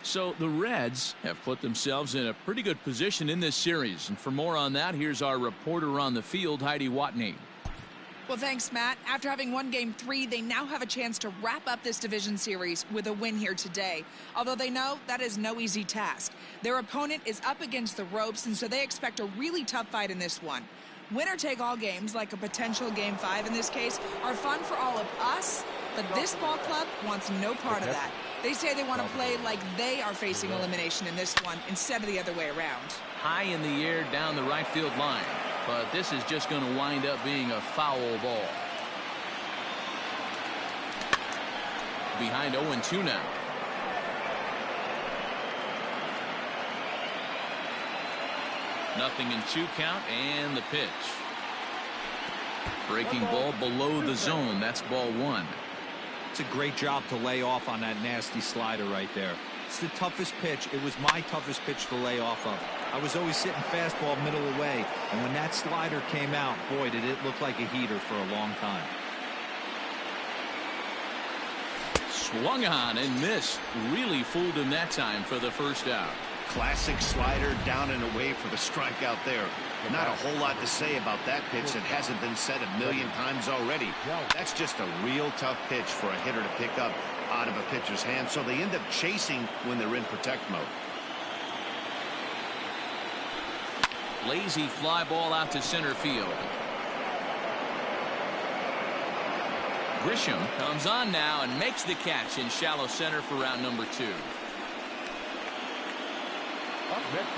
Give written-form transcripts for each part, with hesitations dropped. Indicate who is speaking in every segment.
Speaker 1: So the Reds have put themselves in a pretty good position in this series. And for more on that, here's our reporter on the field, Heidi Watney.
Speaker 2: Well, thanks, Matt. After having won Game 3, they now have a chance to wrap up this division series with a win here today. Although they know that is no easy task. Their opponent is up against the ropes, and so they expect a really tough fight in this one. Winner-take-all games, like a potential Game 5 in this case, are fun for all of us, but this ball club wants no part of that. They say they want to play like they are facing elimination in this one instead of the other way around.
Speaker 1: High in the air down the right field line. But this is just going to wind up being a foul ball. Behind 0-2 now. Nothing in 2 count and the pitch. Breaking ball below the zone. That's ball 1.
Speaker 3: It's a great job to lay off on that nasty slider right there. It's the toughest pitch. It was my toughest pitch to lay off of. I was always sitting fastball middle away, and when that slider came out, boy, did it look like a heater for a long time.
Speaker 1: Swung on and missed. Really fooled him that time for the first out.
Speaker 4: Classic slider down and away for the strikeout there. Not a whole lot to say about that pitch that hasn't been said a million times already. That's just a real tough pitch for a hitter to pick up out of a pitcher's hand, so they end up chasing when they're in protect mode.
Speaker 1: Lazy fly ball out to center field. Grisham comes on now and makes the catch in shallow center for round number 2.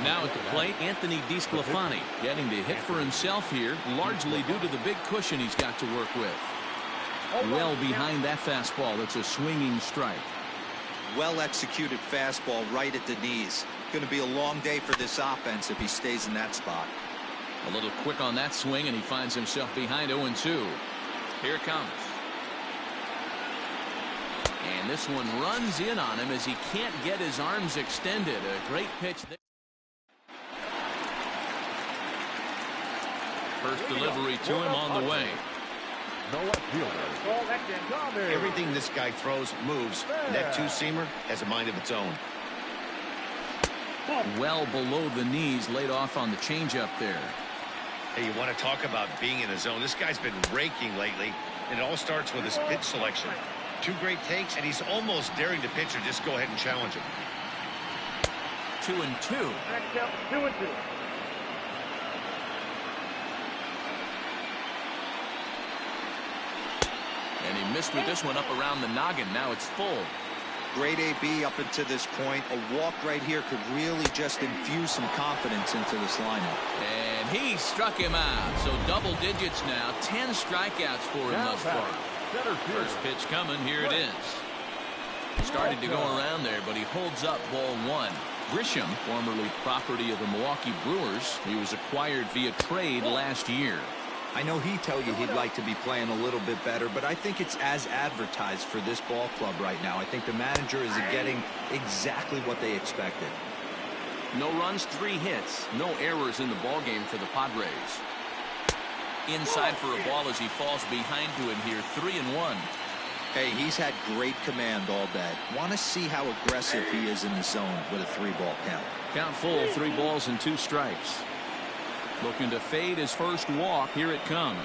Speaker 1: Now at the plate, Anthony DeSclafani getting to hit for himself here, largely due to the big cushion he's got to work with. Well behind that fastball. It's a swinging strike.
Speaker 3: Well executed fastball right at the knees. Going to be a long day for this offense if he stays in that spot.
Speaker 1: A little quick on that swing, and he finds himself behind 0-2. Here it comes. And this one runs in on him as he can't get his arms extended. A great pitch there. First delivery to him on the way.
Speaker 4: Everything this guy throws moves. That two-seamer has a mind of its own.
Speaker 1: Well below the knees, laid off on the changeup there.
Speaker 4: Hey, you want to talk about being in the zone? This guy's been raking lately, and it all starts with his pitch selection. 2 great takes, and he's almost daring the pitcher just go ahead and challenge him.
Speaker 1: 2-2.
Speaker 5: 2-2.
Speaker 1: And he missed with this one up around the noggin. Now it's full.
Speaker 3: Great AB up until this point. A walk right here could really just infuse some confidence into this lineup.
Speaker 1: And he struck him out. So double digits now. 10 strikeouts for him thus far. First pitch coming. Here it is. Started to go around there, but he holds up ball 1. Grisham, formerly property of the Milwaukee Brewers. He was acquired via trade last year.
Speaker 3: I know he'd tell you he'd like to be playing a little bit better, but I think it's as advertised for this ball club right now. I think the manager is getting exactly what they expected.
Speaker 1: No runs, 3 hits, no errors in the ball game for the Padres. Inside for a ball as he falls behind to it here, 3-1.
Speaker 3: Hey, he's had great command all day. Want to see how aggressive he is in the zone with a 3-ball count.
Speaker 1: Count full, 3 balls and 2 strikes. Looking to fade his first walk. Here it comes.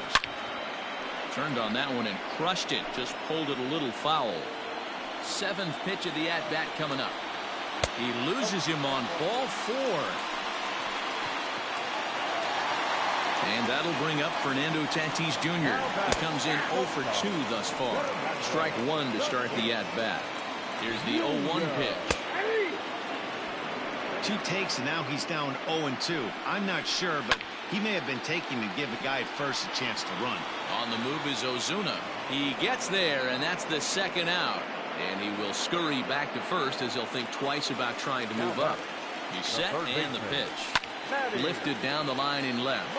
Speaker 1: Turned on that one and crushed it. Just pulled it a little foul. 7th pitch of the at-bat coming up. He loses him on ball 4. And that'll bring up Fernando Tatis Jr. He comes in 0 for 2 thus far. Strike 1 to start the at-bat. Here's the 0-1 pitch.
Speaker 4: 2 takes, and now he's down 0-2. I'm not sure, but he may have been taking to give the guy at first a chance to run.
Speaker 1: On the move is Ozuna. He gets there, and that's the 2nd out. And he will scurry back to first as he'll think twice about trying to move up. He's set, and the pitch. Lifted down the line in left.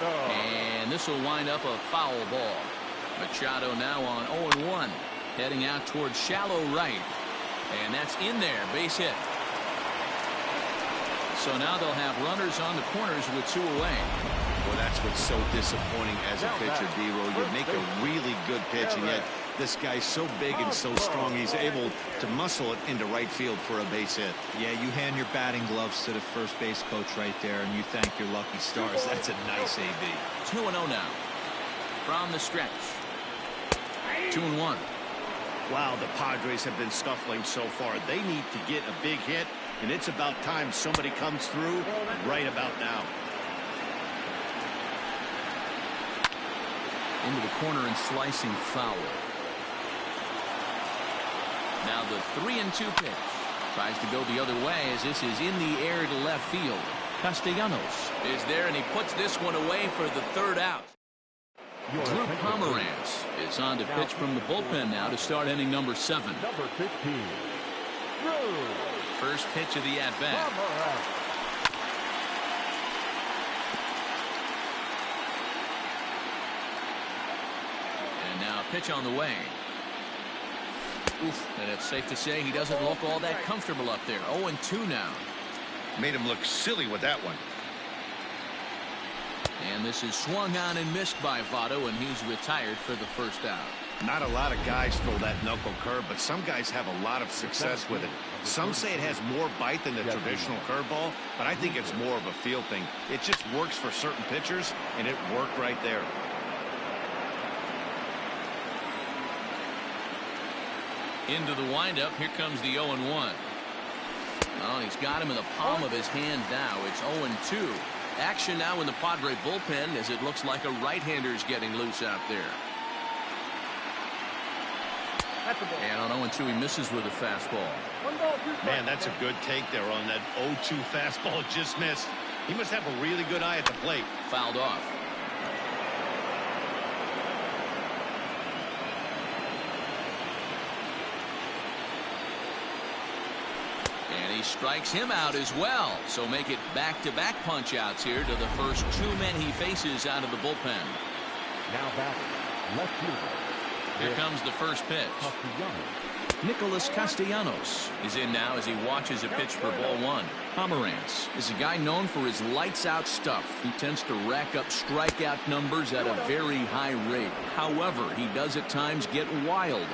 Speaker 1: And this will wind up a foul ball. Machado now on 0-1. Heading out towards shallow right. And that's in there. Base hit. So now they'll have runners on the corners with 2 away.
Speaker 4: Well, that's what's so disappointing as a pitcher, D-Roll. You make a really good pitch, and yet This guy's so big and so strong, he's able to muscle it into right field for a base hit.
Speaker 3: Yeah, you hand your batting gloves to the first base coach right there, and you thank your lucky stars. That's a nice AB.
Speaker 1: 2-0 now. From the stretch. 2-1.
Speaker 4: Wow, the Padres have been scuffling so far. They need to get a big hit, and it's about time somebody comes through right about now.
Speaker 1: Into the corner and slicing foul. Now the 3-2 pitch. Tries to go the other way as this is in the air to left field. Castellanos is there, and he puts this one away for the third out. Drew Pomeranz is on to pitch from the bullpen now to start inning number 7.
Speaker 5: Number 15.
Speaker 1: First pitch of the at-bat. And now a pitch on the way. Oof, and it's safe to say he doesn't look all that comfortable up there. 0-2 now.
Speaker 4: Made him look silly with that one.
Speaker 1: And this is swung on and missed by Votto, and he's retired for the first out.
Speaker 4: Not a lot of guys throw that knuckle curve, but some guys have a lot of success with it. Some say it has more bite than the traditional curveball, but I think it's more of a feel thing. It just works for certain pitchers, and it worked right there.
Speaker 1: Into the windup. Here comes the 0-1. Oh, he's got him in the palm of his hand now. It's 0-2. Action now in the Padre bullpen as it looks like a right-hander's getting loose out there. And on 0-2 he misses with a fastball.
Speaker 4: Man, that's a good take there on that 0-2 fastball. Just missed. He must have a really good eye at the plate.
Speaker 1: Fouled off. And he strikes him out as well. So make it back-to-back punch-outs here to the first 2 men he faces out of the bullpen.
Speaker 5: Now batting, left fielder.
Speaker 1: Here comes the first pitch. Nicholas Castellanos is in now as he watches a pitch for ball 1. Pomeranz is a guy known for his lights-out stuff. He tends to rack up strikeout numbers at a very high rate. However, he does at times get wild.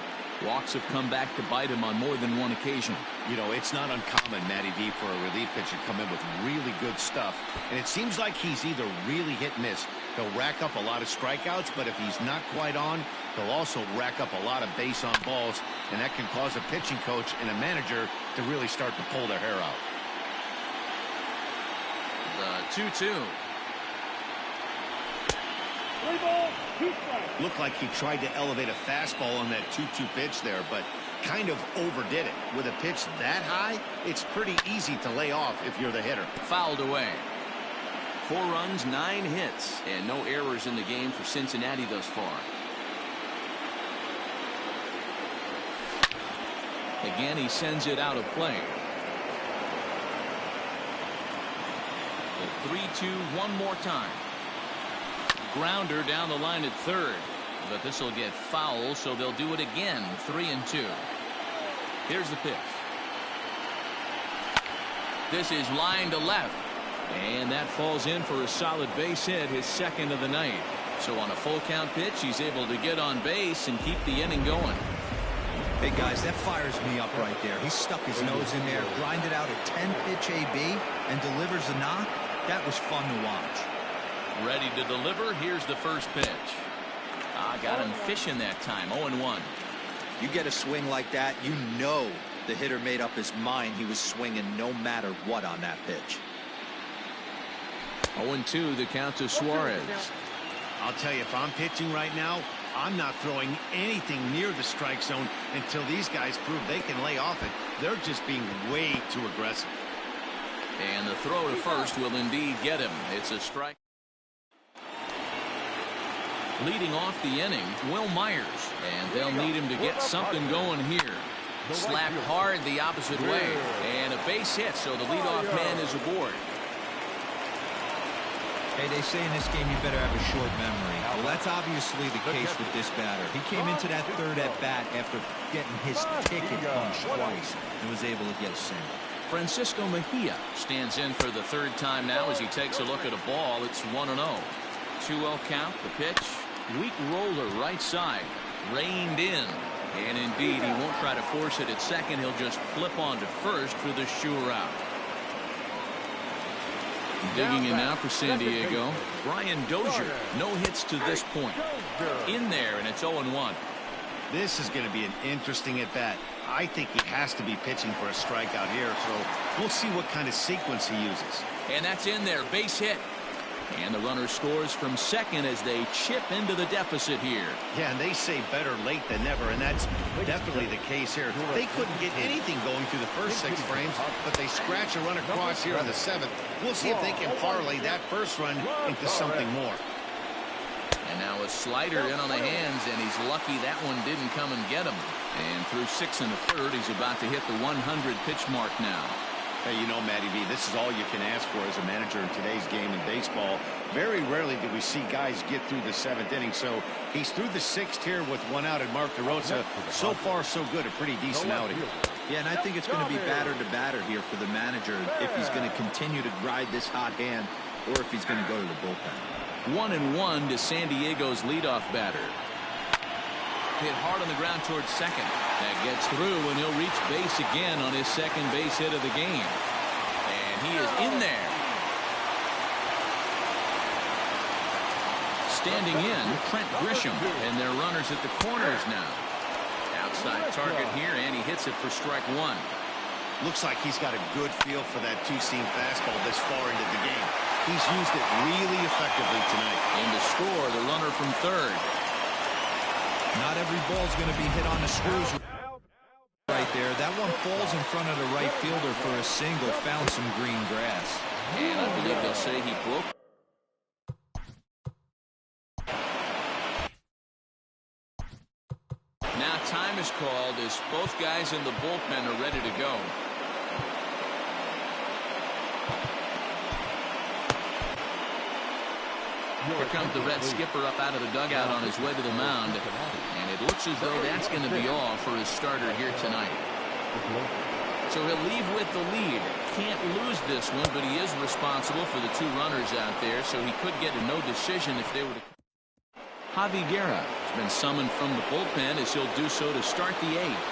Speaker 1: Walks have come back to bite him on more than one occasion.
Speaker 4: You know, it's not uncommon, Matty V, for a relief pitcher to come in with really good stuff. And it seems like he's either really hit and miss. He'll rack up a lot of strikeouts, but if he's not quite on, he'll also rack up a lot of base on balls. And that can cause a pitching coach and a manager to really start to pull their hair out.
Speaker 1: The 2-2.
Speaker 4: Looked like he tried to elevate a fastball on that 2-2 pitch there, but kind of overdid it. With a pitch that high, it's pretty easy to lay off if you're the hitter.
Speaker 1: Fouled away. 4 runs, 9 hits, and no errors in the game for Cincinnati thus far. Again, he sends it out of play. The 3-2 one more time. Grounder down the line at third, but this will get foul, so they'll do it again. 3-2. Here's the pitch. This is line to left, and that falls in for a solid base hit, his second of the night. So on a full count pitch, he's able to get on base and keep the inning going.
Speaker 3: Hey guys, that fires me up right there. He stuck his nose in there, grinded out a 10-pitch AB, and delivers a knock. That was fun to watch.
Speaker 1: Ready to deliver. Here's the first pitch. Got him fishing that time. 0-1.
Speaker 3: You get a swing like that, you know the hitter made up his mind he was swinging no matter what on that pitch.
Speaker 1: 0-2 the count to Suarez.
Speaker 4: I'll tell you, if I'm pitching right now, I'm not throwing anything near the strike zone until these guys prove they can lay off it. They're just being way too aggressive.
Speaker 1: And the throw to first will indeed get him. It's a strike. Leading off the inning, Will Myers, and they'll need him to get something going here. Slapped hard the opposite way, and a base hit, so the leadoff man is aboard.
Speaker 3: Hey, they say in this game you better have a short memory. Well, that's obviously the case with this batter. He came into that third at bat after getting his ticket punched twice and was able to get a single.
Speaker 1: Francisco Mejia stands in for the third time now as he takes a look at a ball. It's 1-0. 2-0 count. The pitch. Weak roller right side. reined in. And indeed, he won't try to force it at second. He'll just flip on to first for the sure out. Digging in now for San Diego, Brian Dozier. No hits to this point. In there, and it's 0-1.
Speaker 4: This is going to be an interesting at-bat. I think he has to be pitching for a strikeout here, so we'll see what kind of sequence he uses.
Speaker 1: And that's in there. Base hit. And the runner scores from second as they chip into the deficit here.
Speaker 4: Yeah, and they say better late than never, and that's definitely the case here. They couldn't get anything going through the first 6 frames, but they scratch a run across here in the 7th. We'll see if they can parlay that first run into something more.
Speaker 1: And now a slider in on the hands, and he's lucky that one didn't come and get him. And through 6 1/3, he's about to hit the 100 pitch mark now.
Speaker 4: Hey, you know, Matty V, this is all you can ask for as a manager in today's game in baseball. Very rarely do we see guys get through the 7th inning. So he's through the 6th here with 1 out, and Mark DeRosa, so far so good, a pretty decent outing.
Speaker 3: Yeah, and I think it's going to be batter to batter here for the manager if he's going to continue to ride this hot hand or if he's going to go to the bullpen.
Speaker 1: 1-1 to San Diego's leadoff batter. Hit hard on the ground towards second. That gets through, and he'll reach base again on his second base hit of the game. And he is in there. Standing in, Trent Grisham, and their runners at the corners now. Outside target here, and he hits it for strike 1.
Speaker 4: Looks like he's got a good feel for that two-seam fastball this far into the game. He's used it really effectively tonight.
Speaker 1: And to score, the runner from third.
Speaker 3: Not every ball's going to be hit on the screws right there. That one falls in front of the right fielder for a single. Found some green grass.
Speaker 1: And I believe they'll say he broke. Now time is called as both guys in the bullpen are ready to go. Here comes the Red skipper up out of the dugout on his way to the mound. And it looks as though that's going to be all for his starter here tonight. So he'll leave with the lead. Can't lose this one, but he is responsible for the 2 runners out there, so he could get a no decision if they were to. Javi Guerra has been summoned from the bullpen as he'll do so to start the 8th.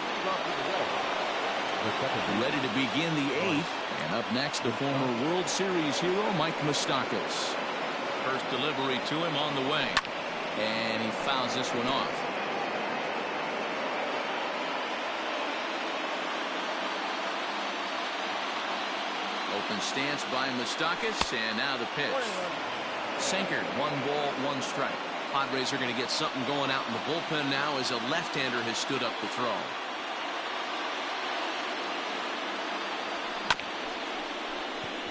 Speaker 1: Ready to begin the 8th. And up next, the former World Series hero, Mike Moustakas. First delivery to him on the way. And he fouls this one off. Open stance by Moustakas, and now the pitch. Sinker, 1 ball, 1 strike. Padres are going to get something going out in the bullpen now as a left-hander has stood up to throw.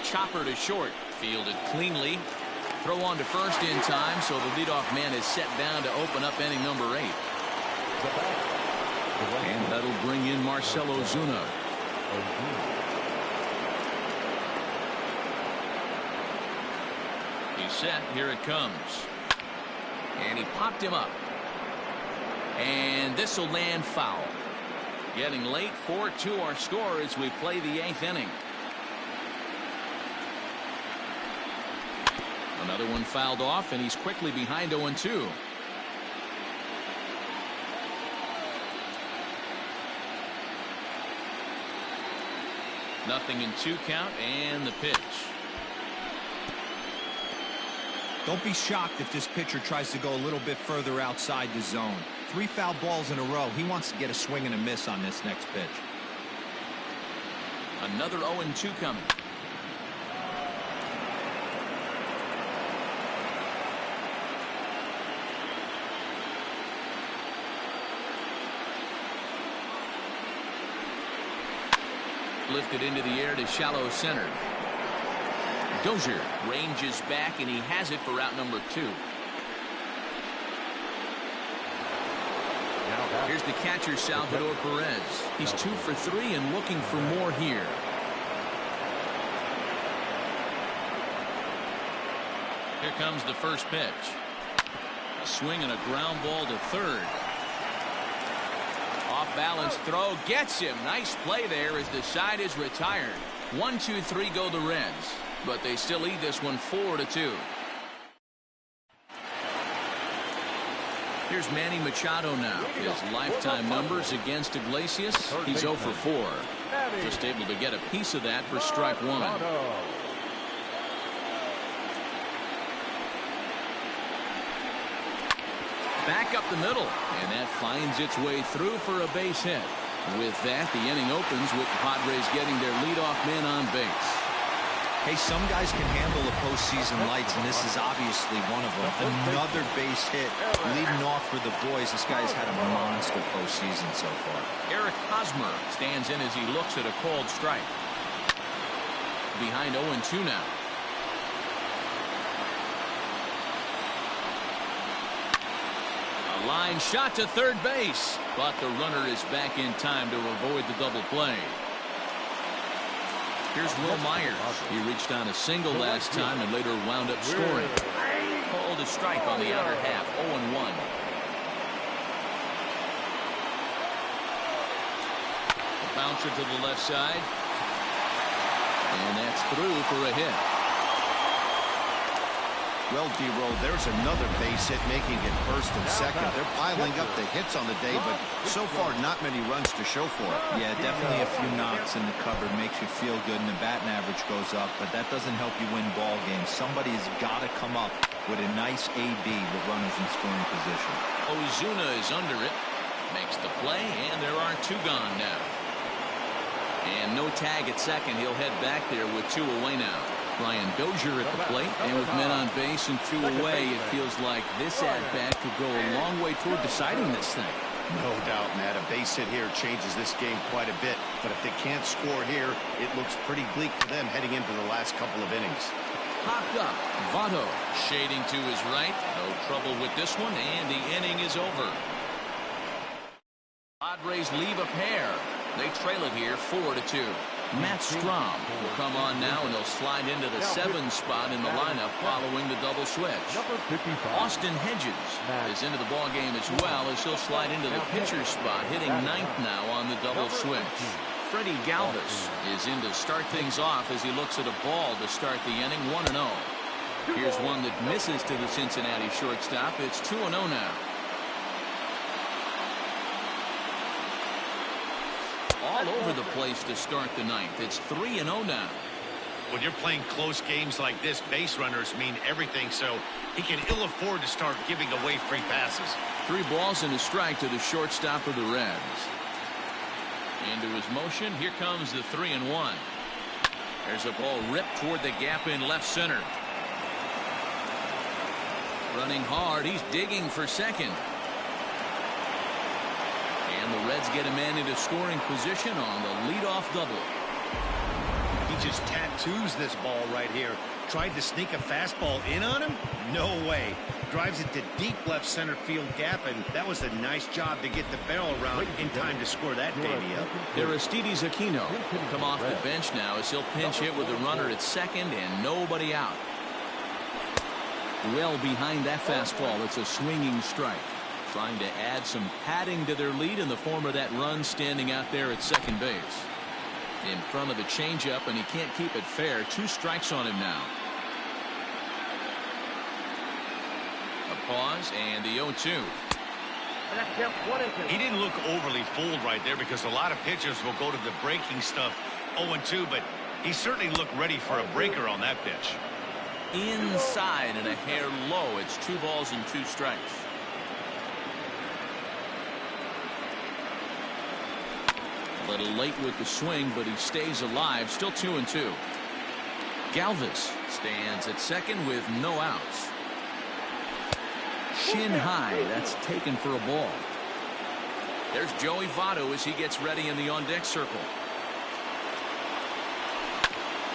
Speaker 1: Chopper to short, fielded cleanly. Throw on to first in time, so the leadoff man is set down to open up inning number 8. And that'll bring in Marcell Ozuna. He's set. Here it comes. And he popped him up. And this will land foul. Getting late, 4-2 our score as we play the 8th inning. Another one fouled off, and he's quickly behind 0-2. Nothing in 2 count, and the pitch.
Speaker 3: Don't be shocked if this pitcher tries to go a little bit further outside the zone. 3 foul balls in a row. He wants to get a swing and a miss on this next pitch.
Speaker 1: Another 0-2 coming. Lifted into the air to shallow center. Dozier ranges back, and he has it for out number 2. Here's the catcher, Salvador Perez. He's 2 for 3 and looking for more here. Here comes the first pitch. A swing and a ground ball to third. Off balance throw gets him. Nice play there as the side is retired. 1-2-3 go the Reds, but they still lead this one 4-2. Here's Manny Machado now. His lifetime numbers against Iglesias, he's 0 for 4. Just able to get a piece of that for strike one. Back up the middle, and that finds its way through for a base hit. With that, the inning opens with the Padres getting their leadoff man on base.
Speaker 3: Hey, some guys can handle the postseason lights, and this is obviously one of them. Another base hit leading off for the boys. This guy's had a monster postseason so far.
Speaker 1: Eric Hosmer stands in as he looks at a called strike. Behind 0-2 now. A line shot to third base, but the runner is back in time to avoid the double play. Here's Will Myers. He reached on a single last time and later wound up scoring. Called a strike on the outer half. 0-1. A bouncer to the left side. And that's through for a hit.
Speaker 4: Well, D-Roll, there's another base hit making it first and second. They're piling up the hits on the day, but so far not many runs to show for it.
Speaker 3: Yeah, definitely a few knocks in the cupboard makes you feel good, and the batting average goes up, but that doesn't help you win ball games. Somebody's got to come up with a nice AB with runners in scoring position.
Speaker 1: Ozuna is under it. Makes the play, and there are 2 gone now. And no tag at second. He'll head back there with 2 away now. Brian Dozier at the plate, and with men on base and 2 away, it feels like this at-bat could go a long way toward deciding this thing.
Speaker 4: No doubt, Matt. A base hit here changes this game quite a bit, but if they can't score here, it looks pretty bleak for them heading into the last couple of innings.
Speaker 1: Popped up. Votto shading to his right. No trouble with this one, and the inning is over. Padres leave a pair. They trail it here 4-2. Matt Strahm will come on now, and he'll slide into the 7 spot in the lineup following the double switch. Austin Hedges is into the ball game as well, as he'll slide into the pitcher's spot, hitting 9th now on the double switch. Freddie Galvis is in to start things off as he looks at a ball to start the inning. 1-0. Here's one that misses to the Cincinnati shortstop. It's 2-0 now. All over the place to start the 9th. It's 3-0 now.
Speaker 4: When you're playing close games like this, base runners mean everything, so he can ill afford to start giving away free passes.
Speaker 1: 3 balls and a strike to the shortstop of the Reds. Into his motion. Here comes the 3-1. There's a ball ripped toward the gap in left center. Running hard. He's digging for second. And the Reds get a man into scoring position on the leadoff double.
Speaker 4: He just tattoos this ball right here. Tried to sneak a fastball in on him? No way. Drives it to deep left center field gap, and that was a nice job to get the barrel around in time to score that baby up.
Speaker 1: Aristides Aquino will come off the bench now as he'll pinch hit with a runner at second and nobody out. Well behind that fastball. It's a swinging strike. Trying to add some padding to their lead in the form of that run standing out there at second base. In front of the changeup, and he can't keep it fair. 2 strikes on him now. A pause and the 0-2.
Speaker 4: He didn't look overly fooled right there because a lot of pitchers will go to the breaking stuff 0-2, but he certainly looked ready for a breaker on that pitch.
Speaker 1: Inside and a hair low. It's 2 balls and 2 strikes. A little late with the swing, but he stays alive. Still 2-2. Galvis stands at second with no outs. Shin high. That's taken for a ball. There's Joey Votto as he gets ready in the on-deck circle.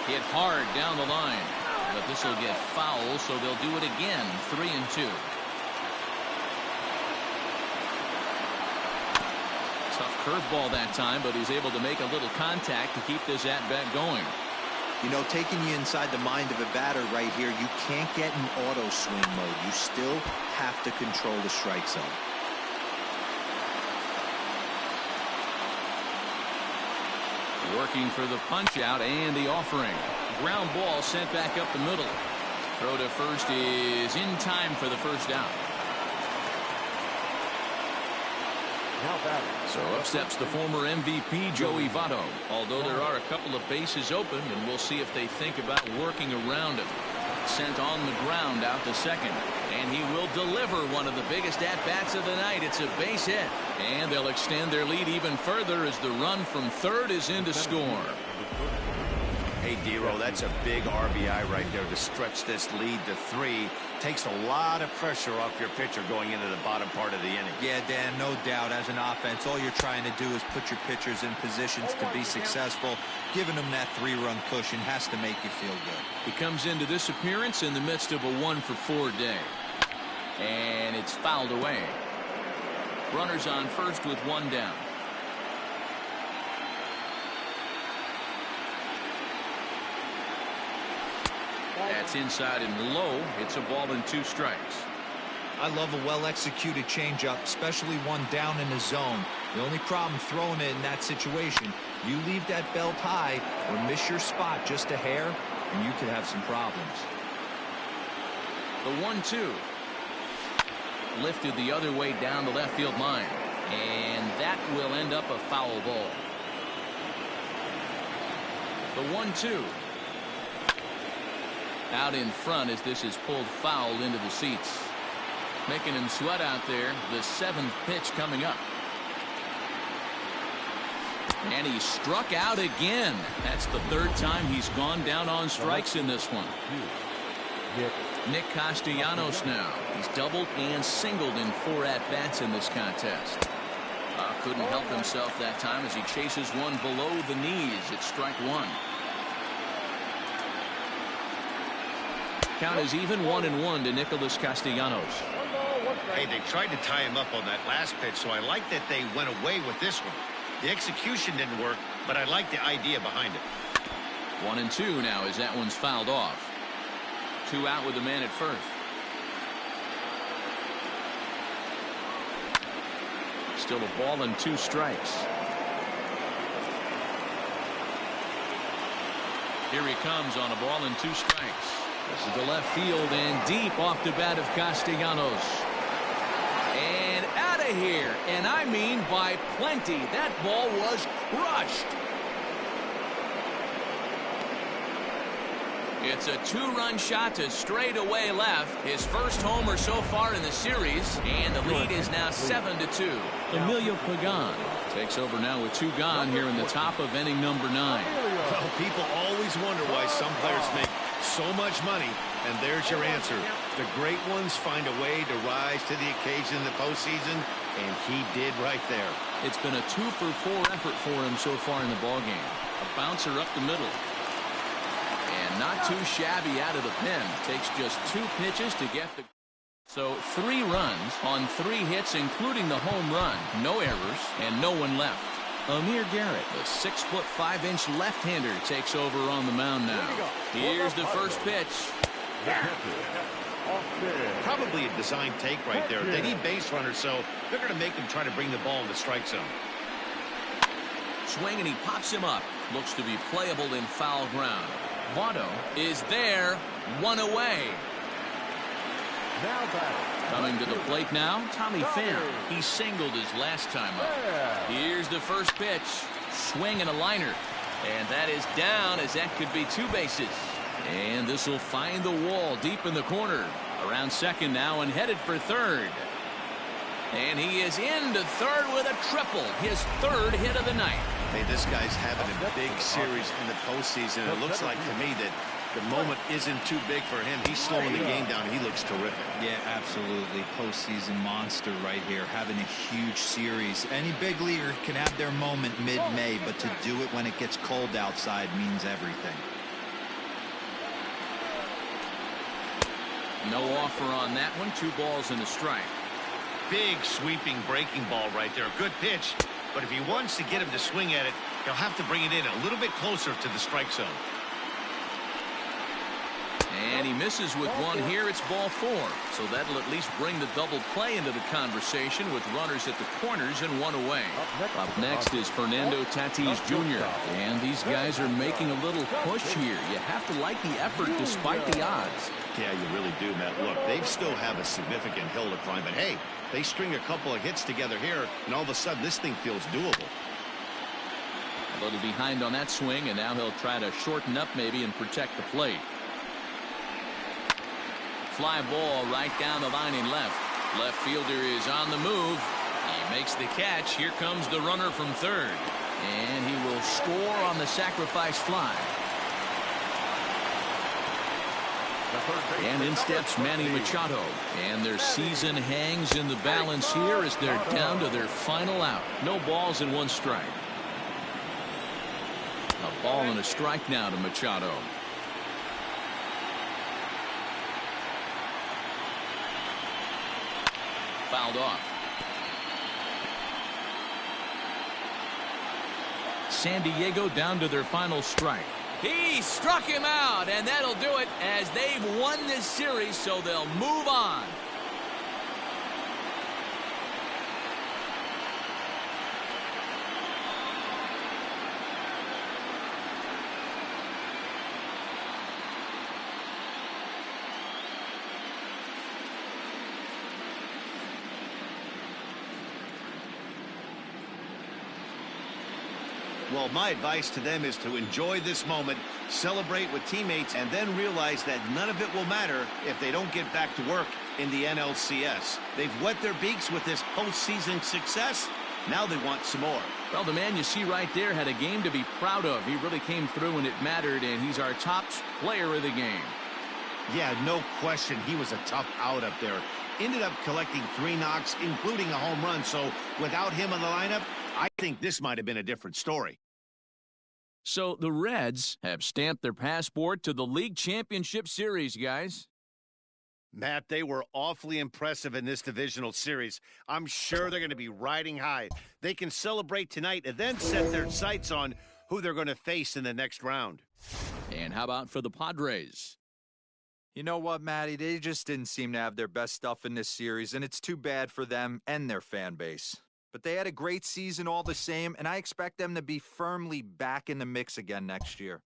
Speaker 1: Hit hard down the line. But this will get foul, so they'll do it again. 3-2. Tough curveball that time, but he's able to make a little contact to keep this at-bat going.
Speaker 3: You know, taking you inside the mind of a batter right here, you can't get in auto swing mode. You still have to control the strike zone.
Speaker 1: Working for the punch out and the offering. Ground ball sent back up the middle. Throw to first is in time for the first out.
Speaker 5: Now batting.
Speaker 1: So up steps the former MVP Joey Votto. Although there are a couple of bases open, and we'll see if they think about working around him. Sent on the ground out to second, and he will deliver one of the biggest at-bats of the night. It's a base hit, and they'll extend their lead even further as the run from third is in to score.
Speaker 4: Hey, Dero, that's a big RBI right there to stretch this lead to 3. Takes a lot of pressure off your pitcher going into the bottom part of the inning.
Speaker 3: Yeah, Dan, no doubt. As an offense, all you're trying to do is put your pitchers in positions to be successful. Giving them that 3-run cushion has to make you feel good.
Speaker 1: He comes into this appearance in the midst of a 1-for-4 day. And it's fouled away. Runners on first with 1 down. That's inside and low. It's a ball and 2 strikes.
Speaker 3: I love a well-executed changeup, especially one down in the zone. The only problem throwing it in that situation, you leave that belt high or miss your spot just a hair, and you could have some problems.
Speaker 1: The 1-2. Lifted the other way down the left field line. And that will end up a foul ball. The 1-2. Out in front as this is pulled foul into the seats. Making him sweat out there. The 7th pitch coming up. And he struck out again. That's the 3rd time he's gone down on strikes in this one. Nick Castellanos now. He's doubled and singled in 4 at-bats in this contest. Couldn't help himself that time as he chases one below the knees. It's strike 1. Count is even 1-1 to Nicholas Castellanos.
Speaker 4: Hey, they tried to tie him up on that last pitch, so I like that they went away with this one. The execution didn't work, but I like the idea behind it.
Speaker 1: 1-2 now as that one's fouled off. 2 out with the man at first. Still a ball and 2 strikes. Here he comes on a ball and 2 strikes. This is the left field and deep off the bat of Castellanos. And out of here. And I mean by plenty. That ball was crushed. It's a 2-run shot to straightaway left. His first homer so far in the series. And the lead is now 7-2. Emilio Pagan takes over now with 2 gone here in the top of inning number 9.
Speaker 4: Well, people always wonder why some players make so much money, and there's your answer. The great ones find a way to rise to the occasion in the postseason, and he did right there.
Speaker 1: It's been a 2-for-4 effort for him so far in the ballgame. A bouncer up the middle. And not too shabby out of the pen. Takes just 2 pitches to get the... So 3 runs on 3 hits, including the home run. No errors, and no one left. Amir Garrett, the 6'5" left-hander, takes over on the mound now. Here's the first pitch.
Speaker 4: Probably a design take right there. They need base runners, so they're going to make him try to bring the ball in the strike zone.
Speaker 1: Swing, and he pops him up. Looks to be playable in foul ground. Votto is there, 1 away.
Speaker 5: Now batting.
Speaker 1: Coming to the plate now, Tommy Pham. He singled his last time up. Here's the first pitch. Swing and a liner. And that is down, as that could be 2 bases. And this will find the wall deep in the corner. Around second now and headed for third. And he is into third with a triple. His 3rd hit of the night.
Speaker 4: Hey, this guy's having a big series in the postseason. It looks like to me that the moment isn't too big for him. He's slowing the game down. He looks terrific.
Speaker 3: Yeah, absolutely. Postseason monster right here, having a huge series. Any big leaguer can have their moment mid-May, but to do it when it gets cold outside means everything.
Speaker 1: No offer on that one. 2 balls and a strike.
Speaker 4: Big sweeping breaking ball right there. Good pitch. But if he wants to get him to swing at it, he'll have to bring it in a little bit closer to the strike zone.
Speaker 1: And he misses with 1 here. It's ball 4. So that'll at least bring the double play into the conversation with runners at the corners and 1 away. Up next is Fernando Tatis Jr. And these guys are making a little push here. You have to like the effort despite the odds.
Speaker 4: Yeah, you really do, Matt. Look, they still have a significant hill to climb, but hey, they string a couple of hits together here, and all of a sudden this thing feels doable.
Speaker 1: A little behind on that swing, and now he'll try to shorten up maybe and protect the plate. Fly ball right down the line in left. Left fielder is on the move. He makes the catch. Here comes the runner from third. And he will score on the sacrifice fly. And in steps Manny Machado. And their season hangs in the balance here as they're down to their final out. No balls and 1 strike. A ball and a strike now to Machado. Fouled off. San Diego down to their final strike. He struck him out, and that'll do it as they've won this series, so they'll move on.
Speaker 4: Well, my advice to them is to enjoy this moment, celebrate with teammates, and then realize that none of it will matter if they don't get back to work in the NLCS. They've wet their beaks with this postseason success. Now they want some more.
Speaker 1: Well, the man you see right there had a game to be proud of. He really came through when it mattered, and he's our top player of the game.
Speaker 4: Yeah, no question. He was a tough out up there. Ended up collecting 3 knocks, including a home run. So without him in the lineup, I think this might have been a different story.
Speaker 1: So the Reds have stamped their passport to the League Championship Series, guys.
Speaker 4: Matt, they were awfully impressive in this divisional series. I'm sure they're going to be riding high. They can celebrate tonight and then set their sights on who they're going to face in the next round.
Speaker 1: And how about for the Padres?
Speaker 3: You know what, Matty? They just didn't seem to have their best stuff in this series, and it's too bad for them and their fan base. But they had a great season all the same, and I expect them to be firmly back in the mix again next year.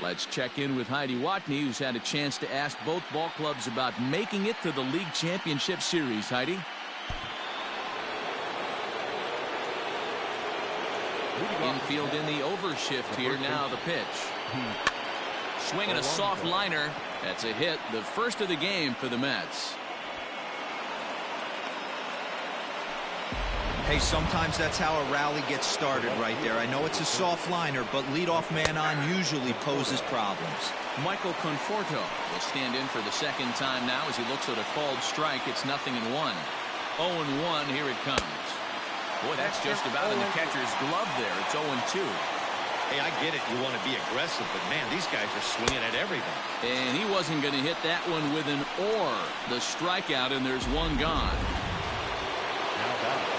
Speaker 1: Let's check in with Heidi Watney, who's had a chance to ask both ball clubs about making it to the League Championship Series. Heidi? Infield in the overshift here. Now the pitch. Swinging a soft liner. That's a hit. The first of the game for the Mets.
Speaker 3: Hey, sometimes that's how a rally gets started right there. I know it's a soft liner, but leadoff man on usually poses problems.
Speaker 1: Michael Conforto will stand in for the second time now as he looks at a called strike. It's 0-1. 0-1. Here it comes. Boy, that's just about in the catcher's glove there. It's 0-2.
Speaker 6: Hey, I get it. You want to be aggressive, but, man, these guys are swinging at everything.
Speaker 1: And he wasn't going to hit that one with an or. The strikeout, and there's one gone.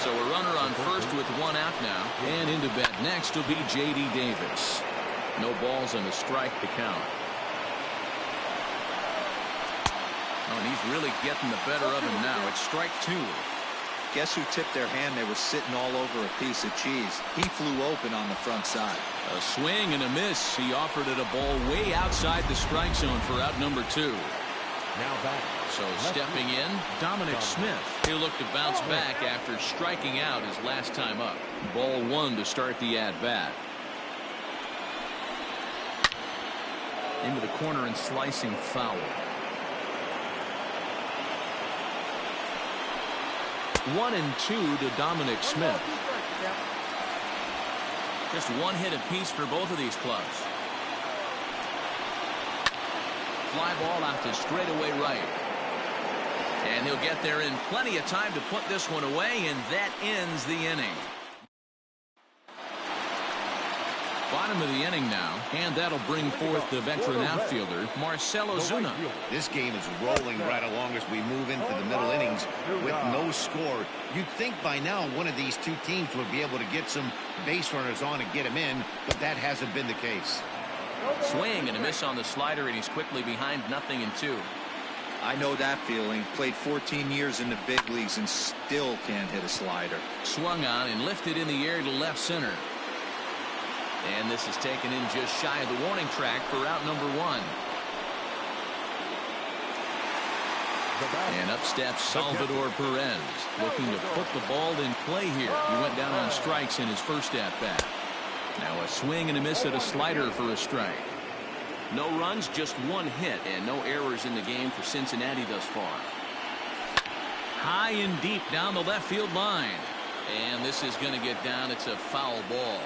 Speaker 1: So a runner on first with 1 out now. And into bat next will be J.D. Davis. No balls and a strike to count. Oh, and he's really getting the better of him now. It's strike 2.
Speaker 3: Guess who tipped their hand? They were sitting all over a piece of cheese. He flew open on the front side.
Speaker 1: A swing and a miss. He offered it a ball way outside the strike zone for out number 2.
Speaker 5: Now back.
Speaker 1: So stepping in, Dominic Smith. He'll look to bounce back after striking out his last time up. Ball 1 to start the at-bat. Into the corner and slicing foul. 1-2 to Dominic Smith. Just 1 hit apiece for both of these clubs. Fly ball out to straightaway right. And he'll get there in plenty of time to put this one away, and that ends the inning. Bottom of the inning now, and that'll bring forth the veteran outfielder, Marcell Ozuna.
Speaker 4: This game is rolling right along as we move into the middle innings with no score. You'd think by now one of these two teams would be able to get some base runners on and get them in, but that hasn't been the case.
Speaker 1: Swing and a miss on the slider, and he's quickly behind 0-2.
Speaker 3: I know that feeling. Played 14 years in the big leagues and still can't hit a slider.
Speaker 1: Swung on and lifted in the air to left center. And this is taken in just shy of the warning track for out number 1. And up steps Salvador Perez, looking to put the ball in play here. He went down on strikes in his first at-bat. Now a swing and a miss at a slider for a strike. No runs, just 1 hit, and no errors in the game for Cincinnati thus far. High and deep down the left field line. And this is going to get down. It's a foul ball.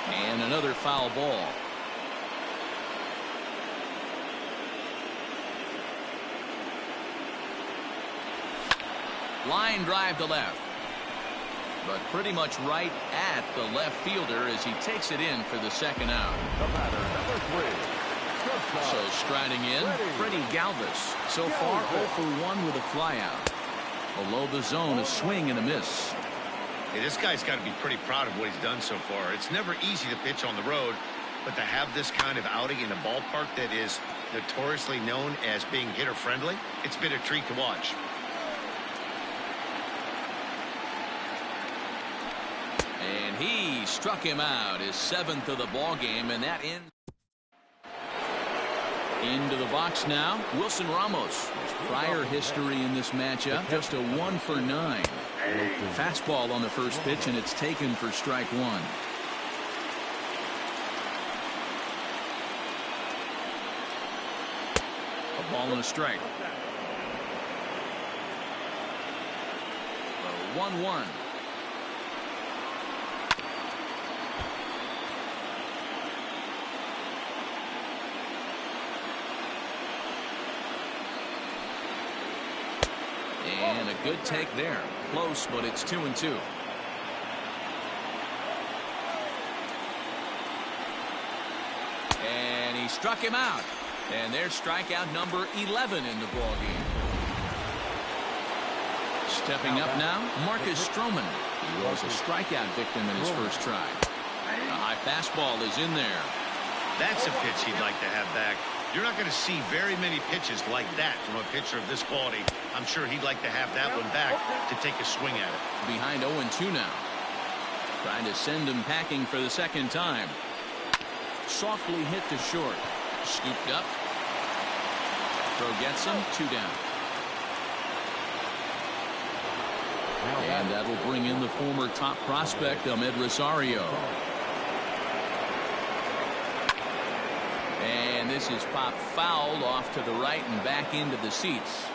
Speaker 1: And another foul ball. Line drive to left. But pretty much right at the left fielder as he takes it in for the second out.
Speaker 5: The batter, number 3.
Speaker 1: So striding in, Freddie Galvis. So far 0 for 1 with a flyout. Below the zone, a swing and a miss.
Speaker 6: Hey, this guy's got to be pretty proud of what he's done so far. It's never easy to pitch on the road, but to have this kind of outing in a ballpark that is notoriously known as being hitter-friendly, it's been a treat to watch.
Speaker 1: And he struck him out, his 7th of the ball game, and that ends. Into the box now, Wilson Ramos. His prior history in this matchup, just a 1 for 9. Fastball on the first pitch, and it's taken for strike 1. A ball and a strike. 1-1. And a good take there. Close, but it's 2-2. And he struck him out. And there's strikeout number 11 in the ballgame. Stepping up now, Marcus Stroman. He was a strikeout victim in his first try. A high fastball is in there.
Speaker 6: That's a pitch he'd like to have back. You're not going to see very many pitches like that from a pitcher of this quality. I'm sure he'd like to have that one back to take a swing at it.
Speaker 1: Behind 0-2 now. Trying to send him packing for the second time. Softly hit to short. Scooped up. Throw gets him. 2 down. And that'll bring in the former top prospect, Amed Rosario. And this is popped foul off to the right and back into the seats.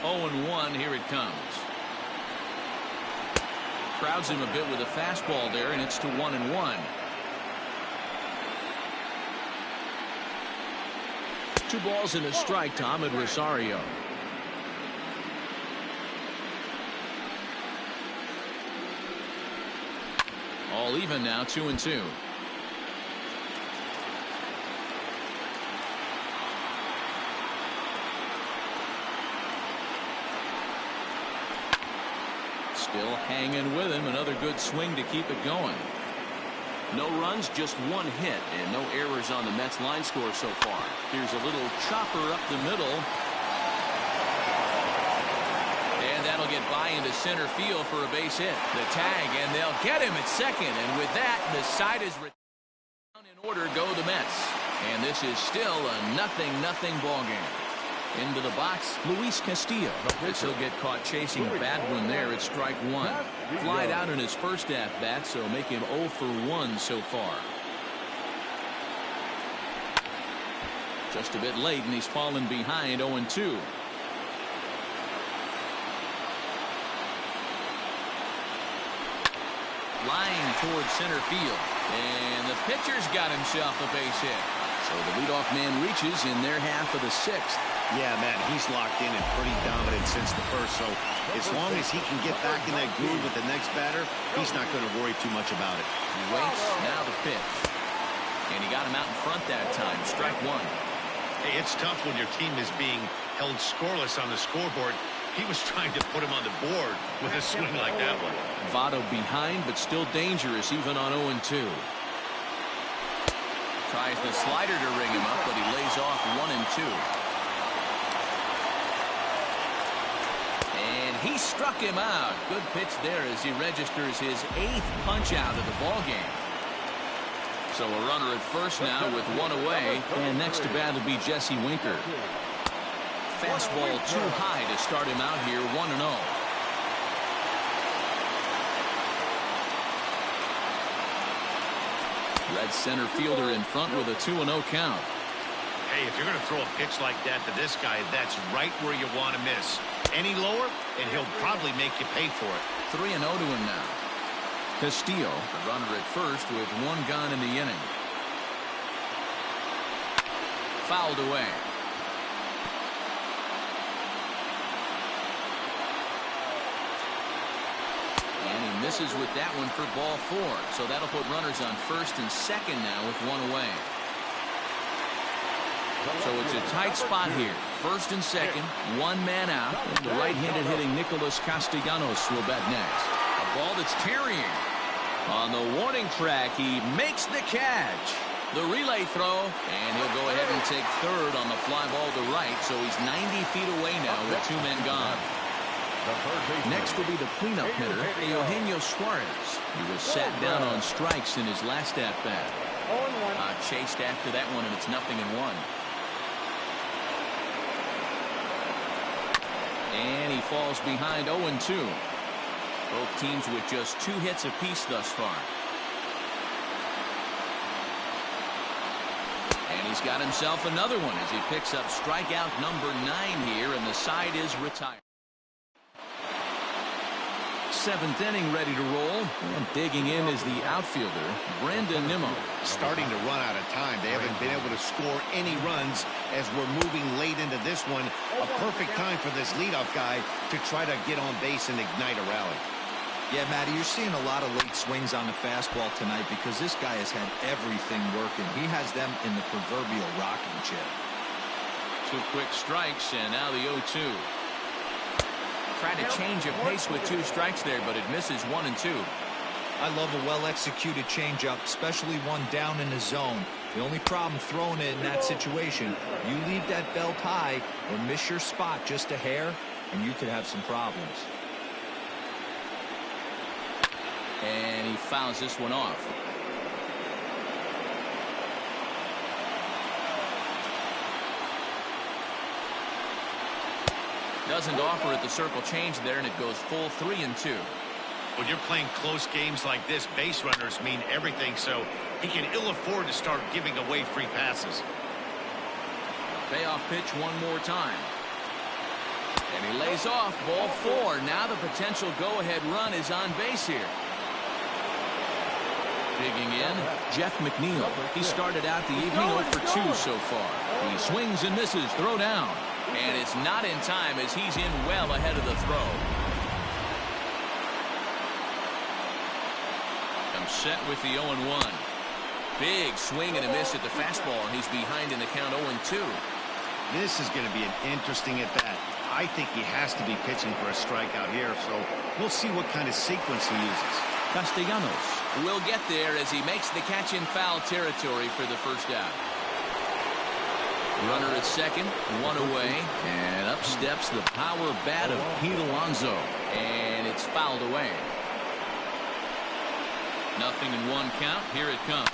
Speaker 1: 0-1, here it comes. Crowds him a bit with a fastball there, and it's to 1-1. 2 balls and a strike to Amed Rosario. All even now, 2-2. Still hanging with him. Another good swing to keep it going. No runs, just 1 hit, and no errors on the Mets line score so far. Here's a little chopper up the middle. And that'll get by into center field for a base hit. The tag, and they'll get him at second. And with that, the side is down in order go the Mets. And this is still a 0-0 ball game. Into the box, Luis Castillo. As he'll get caught chasing a bad one there at strike 1. Flied out in his first at-bat, so make him 0 for 1 so far. Just a bit late, and he's fallen behind 0-2. Line towards center field. And the pitcher's got himself a base hit. So the leadoff man reaches in their half of the 6th.
Speaker 4: Yeah, Matt, he's locked in and pretty dominant since against the first, so as long as he can get back in that groove with the next batter, he's not going to worry too much about it.
Speaker 1: He waits, now the pitch. And he got him out in front that time. Strike one.
Speaker 6: Hey, it's tough when your team is being held scoreless on the scoreboard. He was trying to put him on the board with a swing like that one.
Speaker 1: Votto behind, but still dangerous even on 0-2. Tries the slider to ring him up, but he lays off 1-2. And he struck him out. Good pitch there as he registers his 8th punch out of the ball game. So a runner at first now with 1 away, and next to bat will be Jesse Winker. Fastball too high to start him out here, 1-0. Red center fielder in front with a 2-0 count.
Speaker 6: Hey, if you're going to throw a pitch like that to this guy, that's right where you want to miss. Any lower, and he'll probably make you pay for it.
Speaker 1: 3-0 to him now. Castillo, the runner at first with 1 gone in the inning. Fouled away. And he misses with that one for ball 4. So that'll put runners on first and second now with 1 away. So it's a tight spot here. First and second, 1 man out. And the right-handed hitting Nicholas Castellanos will bat next. A ball that's tarrying. On the warning track, he makes the catch. The relay throw, and he'll go ahead and take third on the fly ball to right, so he's 90 feet away now with 2 men gone. Next will be the cleanup hitter, Eugenio Suarez. He was sat down on strikes in his last at-bat. Chased after that one, and it's 0-1. And he falls behind 0-2. Both teams with just 2 hits apiece thus far. And he's got himself another one as he picks up strikeout number 9 here, and the side is retired. 7th inning ready to roll, and digging in is the outfielder, Brandon Nimmo.
Speaker 4: Starting to run out of time. They haven't been able to score any runs as we're moving late into this one. A perfect time for this leadoff guy to try to get on base and ignite a rally.
Speaker 3: Yeah, Matty, you're seeing a lot of late swings on the fastball tonight because this guy has had everything working. He has them in the proverbial rocking chair.
Speaker 1: 2 quick strikes, and now the 0-2. Tried to change of pace with 2 strikes there, but it misses 1-2.
Speaker 3: I love a well-executed changeup, especially one down in the zone. The only problem throwing it in that situation, you leave that belt high or miss your spot just a hair, and you could have some problems.
Speaker 1: And he fouls this one off. Doesn't offer at the circle change there, and it goes full 3-2.
Speaker 6: When you're playing close games like this, base runners mean everything, so he can ill afford to start giving away free passes.
Speaker 1: Payoff pitch one more time. And he lays off ball 4. Now the potential go-ahead run is on base here. Digging in, Jeff McNeil. He started out the evening 0 for 2 so far. He swings and misses, throw down. And it's not in time as he's in well ahead of the throw. Comes set with the 0-1. Big swing and a miss at the fastball, and he's behind in the count 0-2.
Speaker 4: This is going to be an interesting at-bat. I think he has to be pitching for a strikeout here, so we'll see what kind of sequence he uses.
Speaker 1: Castellanos will get there as he makes the catch in foul territory for the first out. Runner at second, 1 away, and up steps the power bat of Pete Alonso, and it's fouled away. 0-1 count. Here it comes.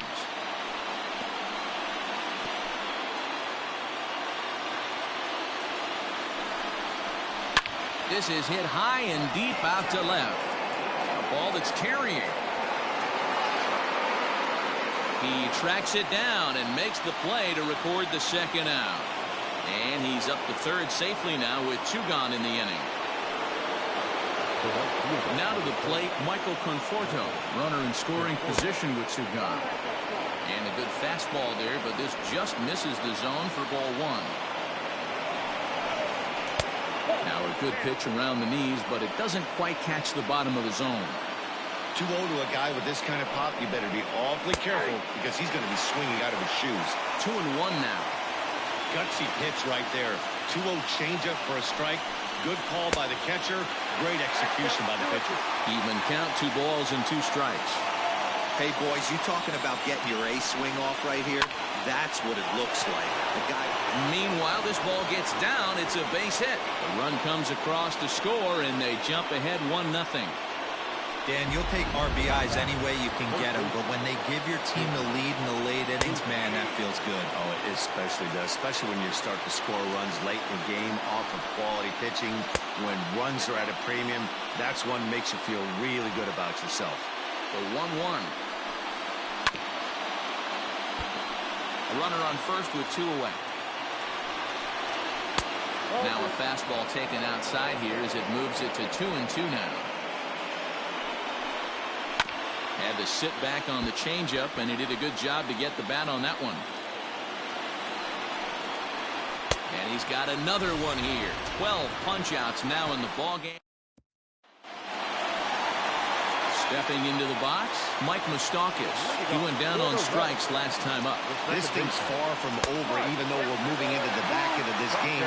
Speaker 1: This is hit high and deep out to left. A ball that's tarrying. He tracks it down and makes the play to record the second out. And he's up to third safely now with 2 gone in the inning. Now to the plate, Michael Conforto, runner in scoring position with 2 gone. And a good fastball there, but this just misses the zone for ball 1. Now a Good pitch around the knees, but it doesn't quite catch the bottom of the zone.
Speaker 6: 2-0 to a guy with this kind of pop. You better be awfully careful because he's going to be swinging out of his shoes.
Speaker 1: 2-1 now.
Speaker 6: Gutsy pitch right there. 2-0 changeup for a strike. Good call by the catcher. Great execution by the pitcher.
Speaker 1: Even count, 2 balls and 2 strikes.
Speaker 3: Hey, boys, you talking about getting your A swing off right here? That's what it looks like. The guy.
Speaker 1: Meanwhile, this ball gets down. It's a base hit. The run comes across to score, and they jump ahead 1-0.
Speaker 3: Dan, you'll take RBIs any way you can get them, but when they give your team the lead in the late innings, man, that feels good.
Speaker 4: Oh, it especially does, especially when you start to score runs late in the game off of quality pitching. When runs are at a premium, that's one makes you feel really good about yourself.
Speaker 1: The 1-1. A runner on first with 2 away. Now a fastball taken outside here as it moves it to 2-2 now. Had to sit back on the changeup, and he did a good job to get the bat on that one. And he's got another one here. 12 punch-outs now in the ballgame. Stepping into the box, Mike Moustakas. He went down on strikes last time up.
Speaker 4: This thing's far from over, even though we're moving into the back end of this game.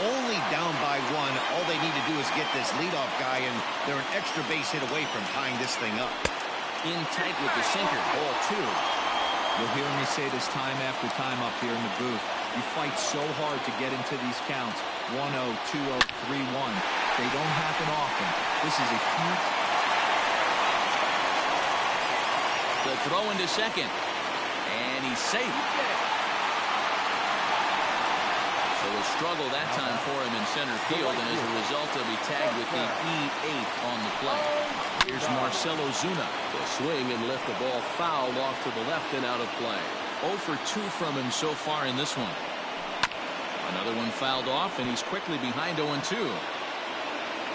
Speaker 4: Only down by 1. All they need to do is get this leadoff guy, and they're an extra base hit away from tying this thing up.
Speaker 1: In tight with the sinker, ball 2.
Speaker 3: You'll hear me say this time after time up here in the booth. You fight so hard to get into these counts. 1-0, 2-0, 3-1. They don't happen often. This is a huge...
Speaker 1: The throw into second. And he's safe. So a struggle that time for him in center field, and as a result, he'll be tagged with the E8 on the play. Here's Marcell Ozuna to swing and lift the ball foul off to the left and out of play. 0 for 2 from him so far in this one. Another one fouled off, and he's quickly behind 0-2.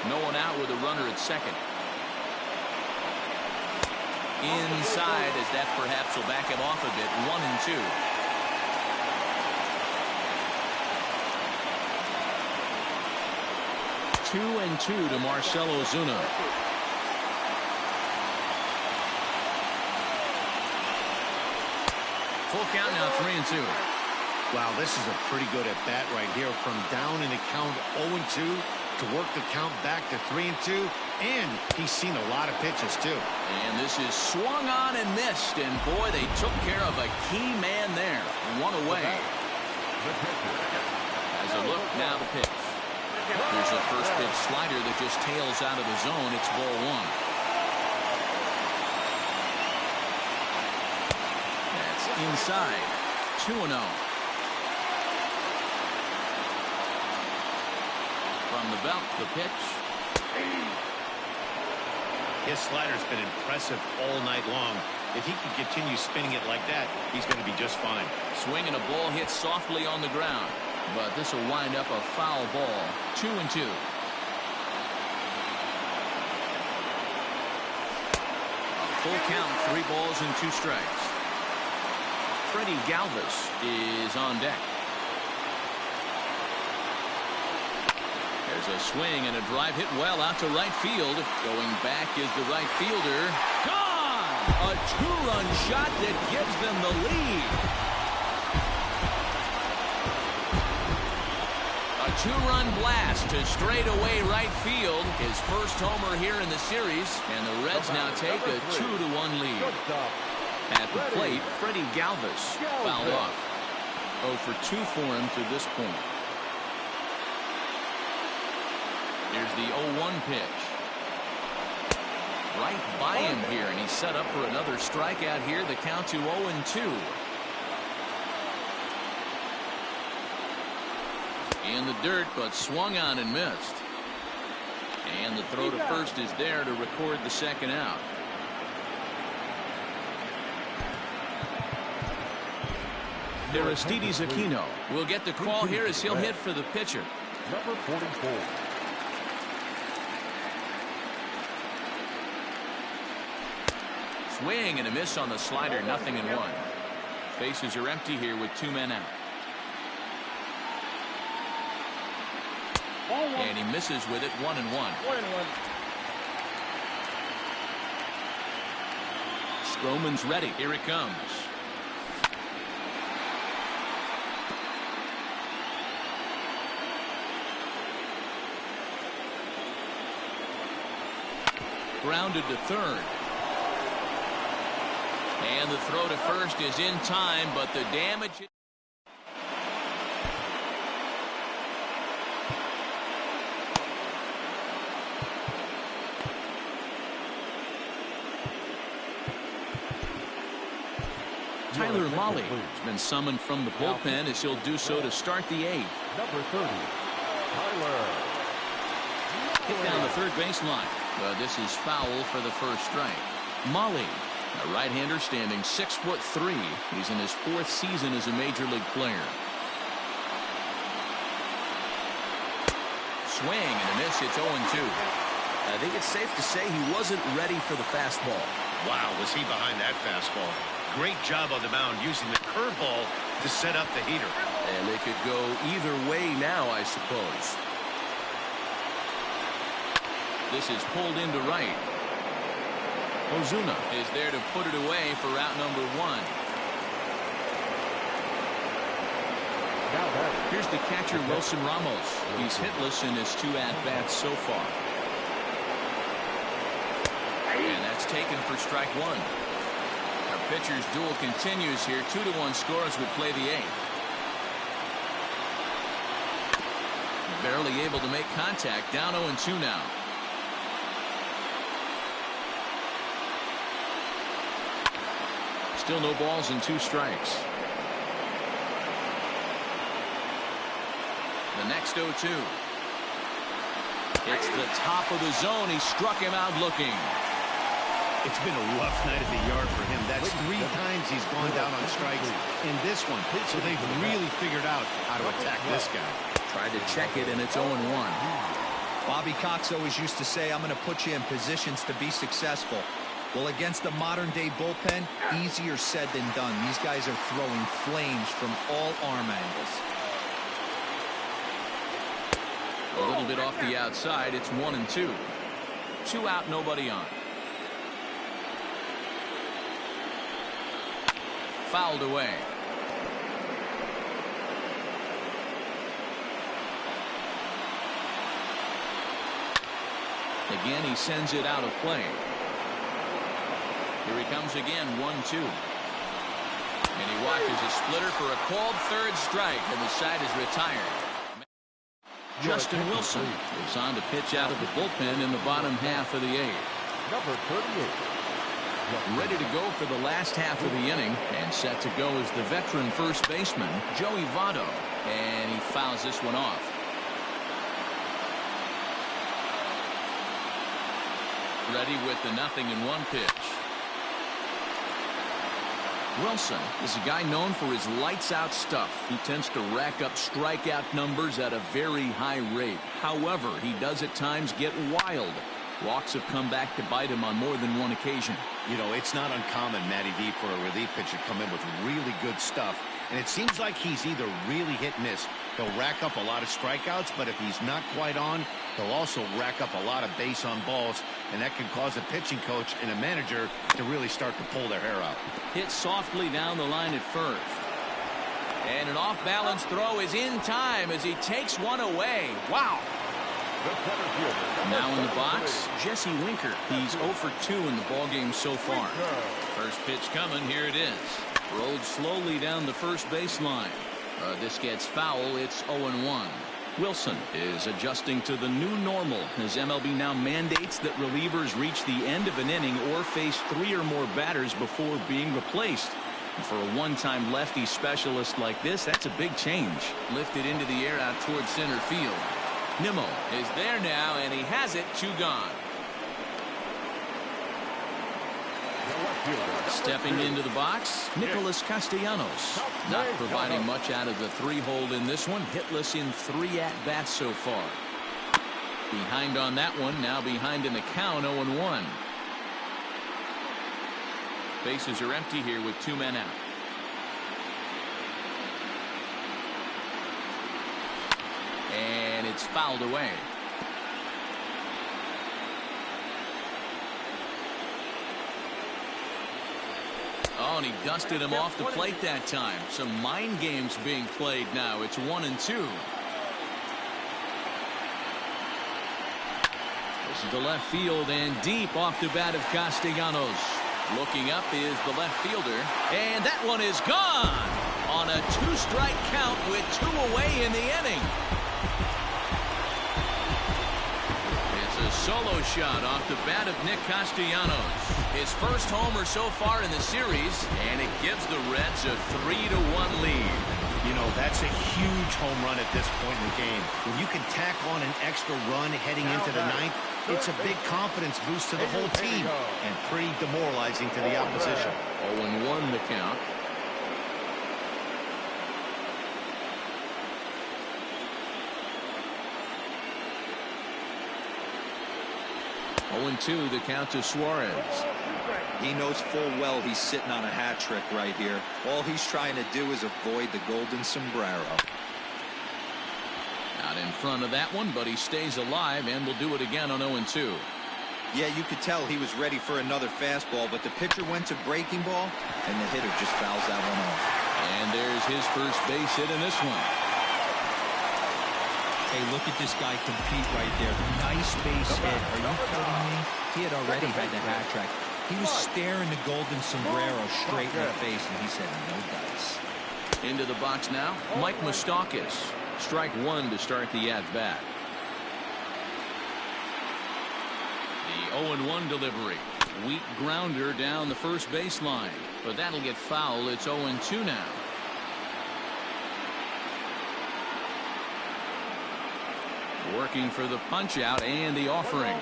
Speaker 1: No one out with a runner at second. Inside, as that perhaps will back him off a bit. 1-2. Two and 2 to Marcell Ozuna. Full count now, 3-2.
Speaker 4: Wow, this is a pretty good at bat right here. From down in the count 0-2 to work the count back to 3-2. And he's seen a lot of pitches, too.
Speaker 1: And this is swung on and missed. And, boy, they took care of a key man there. 1 away. As a look, now the pitch. Here's a first pitch slider that just tails out of the zone. It's ball 1. That's inside. 2-0. From the belt, the pitch.
Speaker 6: His slider's been impressive all night long. If he can continue spinning it like that, he's going to be just fine.
Speaker 1: Swing and a ball hit softly on the ground. But this will wind up a foul ball. 2-2. A full count, 3 balls and 2 strikes. Freddie Galvis is on deck. There's a swing and a drive hit well out to right field. Going back is the right fielder. Gone! A 2-run shot that gives them the lead. A 2-run blast to straightaway right field. His first homer here in the series. And the Reds now take a 2-1 lead. At the plate, Freddie Galvis fouled off. 0 for 2 for him to this point. Here's the 0-1 pitch. Right by him here, and he's set up for another strikeout here. The count to 0-2. In the dirt, but swung on and missed. And the throw to first is there to record the second out. Aristides Aquino will get the call here as he'll hit for the pitcher.
Speaker 5: Number 44.
Speaker 1: Swing and a miss on the slider, 0-1. Bases are empty here with 2 men out. And he misses with it, 1-1. Stroman's ready. Here it comes. Grounded to third. And the throw to first is in time, but the damage... Tyler Mahle has been summoned from the bullpen as he'll do so to start the eighth.
Speaker 5: Number 30, Tyler.
Speaker 1: Hit down the third baseline. But this is foul for the first strike. Mahle, a right-hander standing 6'3". He's in his fourth season as a major league player. Swing and a miss. It's 0-2.
Speaker 7: I think it's safe to say he wasn't ready for the fastball.
Speaker 6: Wow, was he behind that fastball. Great job on the mound using the curveball to set up the heater.
Speaker 7: And it could go either way now, I suppose.
Speaker 1: This is pulled into right. Ozuna is there to put it away for out number 1. Here's the catcher, Wilson Ramos. He's hitless in his 2 at-bats so far. And that's taken for strike 1. Our pitcher's duel continues here. 2-1 scores would play the 8th. Barely able to make contact. Down 0-2 now. Still no balls and 2 strikes. The next 0-2. It's the top of the zone. He struck him out looking.
Speaker 4: It's been a rough night at the yard for him. That's 3 times he's gone down on strikes in this one. So they've really figured out how to attack this guy.
Speaker 1: Tried to check it, and it's 0-1.
Speaker 3: Bobby Cox always used to say, I'm going to put you in positions to be successful. Well, against the modern-day bullpen, easier said than done. These guys are throwing flames from all arm angles.
Speaker 1: A little bit off the outside. It's 1-2. 2 out, nobody on. Fouled away. Again, he sends it out of play. Here he comes again, 1-2. And he watches a splitter for a called third strike, and the side is retired. Justin Wilson is on to pitch out of the bullpen in the bottom half of the 8th.
Speaker 5: Number 38.
Speaker 1: Ready to go for the last half of the inning, and set to go is the veteran first baseman, Joey Votto. And he fouls this one off. Ready with the 0-1 pitch. Wilson is a guy known for his lights-out stuff. He tends to rack up strikeout numbers at a very high rate. However, he does at times get wild. Walks have come back to bite him on more than one occasion.
Speaker 4: You know, it's not uncommon, Matty V, for a relief pitcher to come in with really good stuff. And it seems like he's either really hit and miss. He'll rack up a lot of strikeouts, but if he's not quite on, he'll also rack up a lot of base on balls. And that can cause a pitching coach and a manager to really start to pull their hair out.
Speaker 1: Hit softly down the line at first. And an off-balance throw is in time as he takes one away. Wow. Now in the box, Jesse Winker. He's 0 for 2 in the ballgame so far. First pitch coming. Here it is. Rolled slowly down the first baseline. This gets foul. It's 0-1. Wilson is adjusting to the new normal as MLB now mandates that relievers reach the end of an inning or face 3 or more batters before being replaced. And for a one-time lefty specialist like this, that's a big change. Lifted into the air out towards center field. Nimmo is there now, and he has it. 2 gone. Stepping into the box, Nicholas Castellanos. Not providing much out of the 3-hole in this one. Hitless in 3 at-bats so far. Behind on that one, now behind in the count, 0-1. Bases are empty here with 2 men out. And it's fouled away. Oh, and he dusted him off the plate that time. Some mind games being played now. It's 1-2. This is the left field and deep off the bat of Castellanos. Looking up is the left fielder, and that one is gone on a 2-strike count with 2 away in the inning. It's a solo shot off the bat of Nick Castellanos. His first homer so far in the series, and it gives the Reds a 3-1 lead.
Speaker 4: You know, that's a huge home run at this point in the game. When you can tack on an extra run heading into the ninth, it's a big confidence boost to the whole team and pretty demoralizing to the opposition.
Speaker 1: 0-1 the count. (0-2) the count to Suarez.
Speaker 3: He knows full well he's sitting on a hat trick right here. All he's trying to do is avoid the golden sombrero.
Speaker 1: Out in front of that one, but he stays alive and will do it again on 0-2.
Speaker 3: Yeah, you could tell he was ready for another fastball, but the pitcher went to breaking ball, and the hitter just fouls that one off.
Speaker 1: And there's his first base hit in this one.
Speaker 3: Hey, look at this guy compete right there. Nice base hit. Are you kidding me? He had already had the hat trick. He was staring the golden sombrero straight in the face, and he said, no dice.
Speaker 1: Into the box now, Mike Moustakas. Strike 1 to start the at-bat. The 0-1 delivery. Weak grounder down the first baseline, but that'll get foul. It's 0-2 now. Working for the punch out and the offering.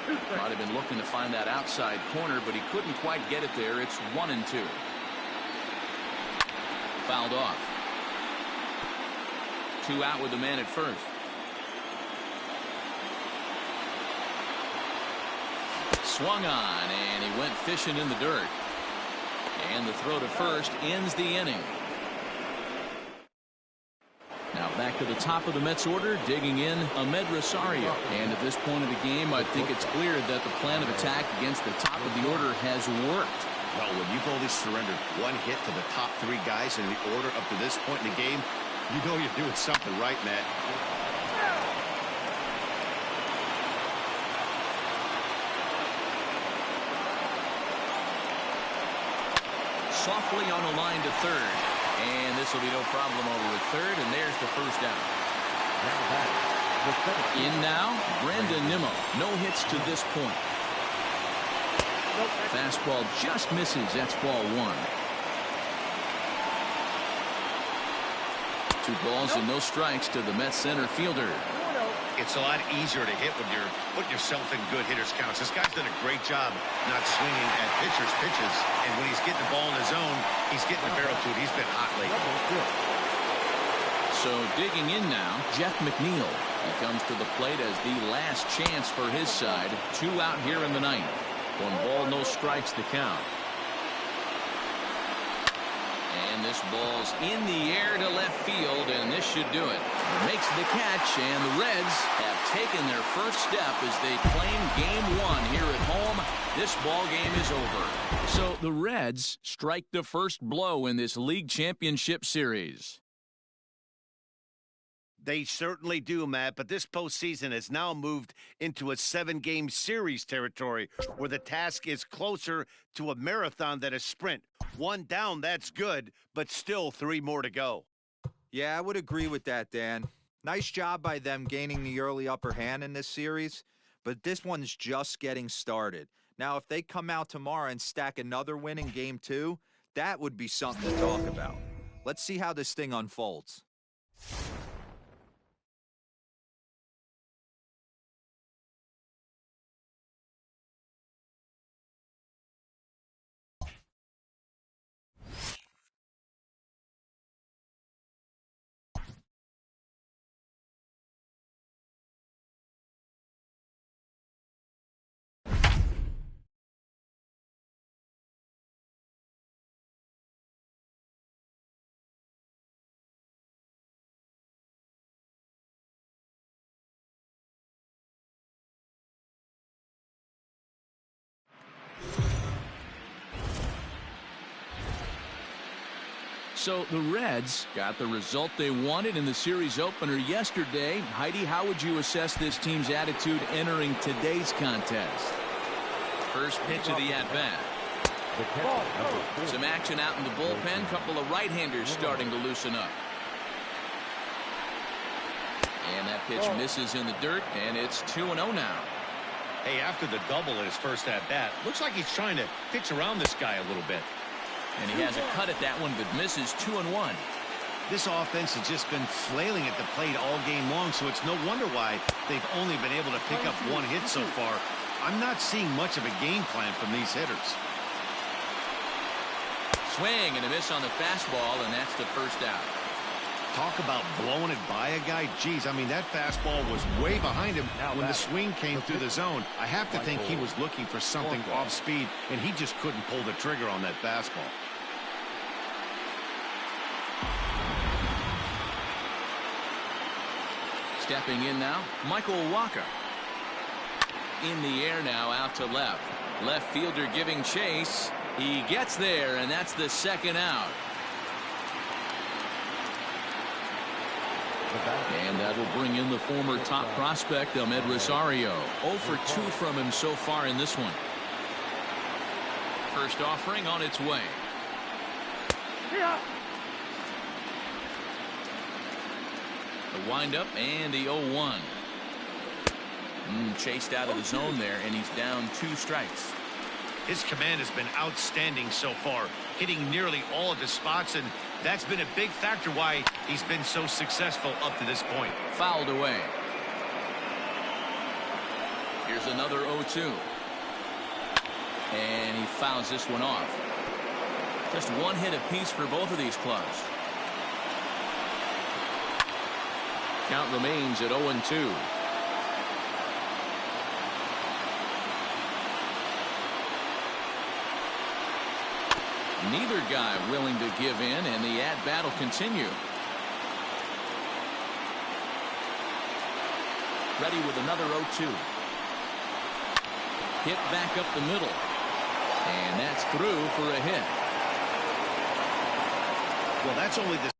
Speaker 1: Might have been looking to find that outside corner, but he couldn't quite get it there. It's 1-2. Fouled off. 2 out with the man at first. Swung on, and he went fishing in the dirt. And the throw to first ends the inning. Now back to the top of the Mets order, digging in Amed Rosario. And at this point of the game, I think it's clear that the plan of attack against the top of the order has worked.
Speaker 4: Well, when you've only surrendered 1 hit to the top 3 guys in the order up to this point in the game, you know you're doing something right, Matt.
Speaker 1: Softly on the line to third. And this will be no problem over at third, and there's the first out. In now, Brandon Nimmo. No hits to this point. Fastball just misses. That's ball 1. 2 balls and no strikes to the Mets center fielder.
Speaker 6: It's a lot easier to hit when you're putting yourself in good hitters counts. This guy's done a great job not swinging at pitchers' pitches. And when he's getting the ball in his zone, he's getting the barrel to it. He's been hot lately.
Speaker 1: So digging in now, Jeff McNeil. He comes to the plate as the last chance for his side. 2 out here in the ninth. 1 ball, no strikes to count. And this ball's in the air to left field, and this should do it. Makes the catch, and the Reds have taken their first step as they claim game 1 here at home. This ball game is over. So the Reds strike the first blow in this league championship series.
Speaker 4: They certainly do, Matt, but this postseason has now moved into a 7-game series territory where the task is closer to a marathon than a sprint. 1 down, that's good, but still 3 more to go.
Speaker 3: Yeah, I would agree with that, Dan. Nice job by them gaining the early upper hand in this series, but this one's just getting started. Now, if they come out tomorrow and stack another win in game 2, that would be something to talk about. Let's see how this thing unfolds.
Speaker 1: So the Reds got the result they wanted in the series opener yesterday. Heidi, how would you assess this team's attitude entering today's contest? First pitch of the at-bat. Some action out in the bullpen. Couple of right-handers starting to loosen up. And that pitch misses in the dirt, and it's 2-0 now.
Speaker 6: Hey, after the double at his first at-bat, looks like he's trying to pitch around this guy a little bit.
Speaker 1: And he has a cut at that one, but misses 2-1.
Speaker 4: This offense has just been flailing at the plate all game long, so it's no wonder why they've only been able to pick up one hit so far. I'm not seeing much of a game plan from these hitters.
Speaker 1: Swing and a miss on the fastball, and that's the first out.
Speaker 4: Talk about blowing it by a guy. Geez, I mean, that fastball was way behind him when the swing came through the zone. I have to think he was looking for something off speed, and he just couldn't pull the trigger on that fastball.
Speaker 1: Stepping in now, Michael Wacha. In the air now, out to left. Left fielder giving chase. He gets there, and that's the second out. And that will bring in the former top prospect, Amed Rosario. 0 for 2 from him so far in this one. First offering on its way. The windup and the 0-1. Chased out of the zone there, and he's down 2 strikes.
Speaker 6: His command has been outstanding so far, hitting nearly all of the spots, and that's been a big factor why he's been so successful up to this point.
Speaker 1: Fouled away. Here's another 0-2. And he fouls this one off. Just one hit apiece for both of these clubs. Count remains at 0-2. Neither guy willing to give in, and the at-bat will continue. Ready with another 0-2. Hit back up the middle. And that's through for a hit.
Speaker 4: Well, that's only the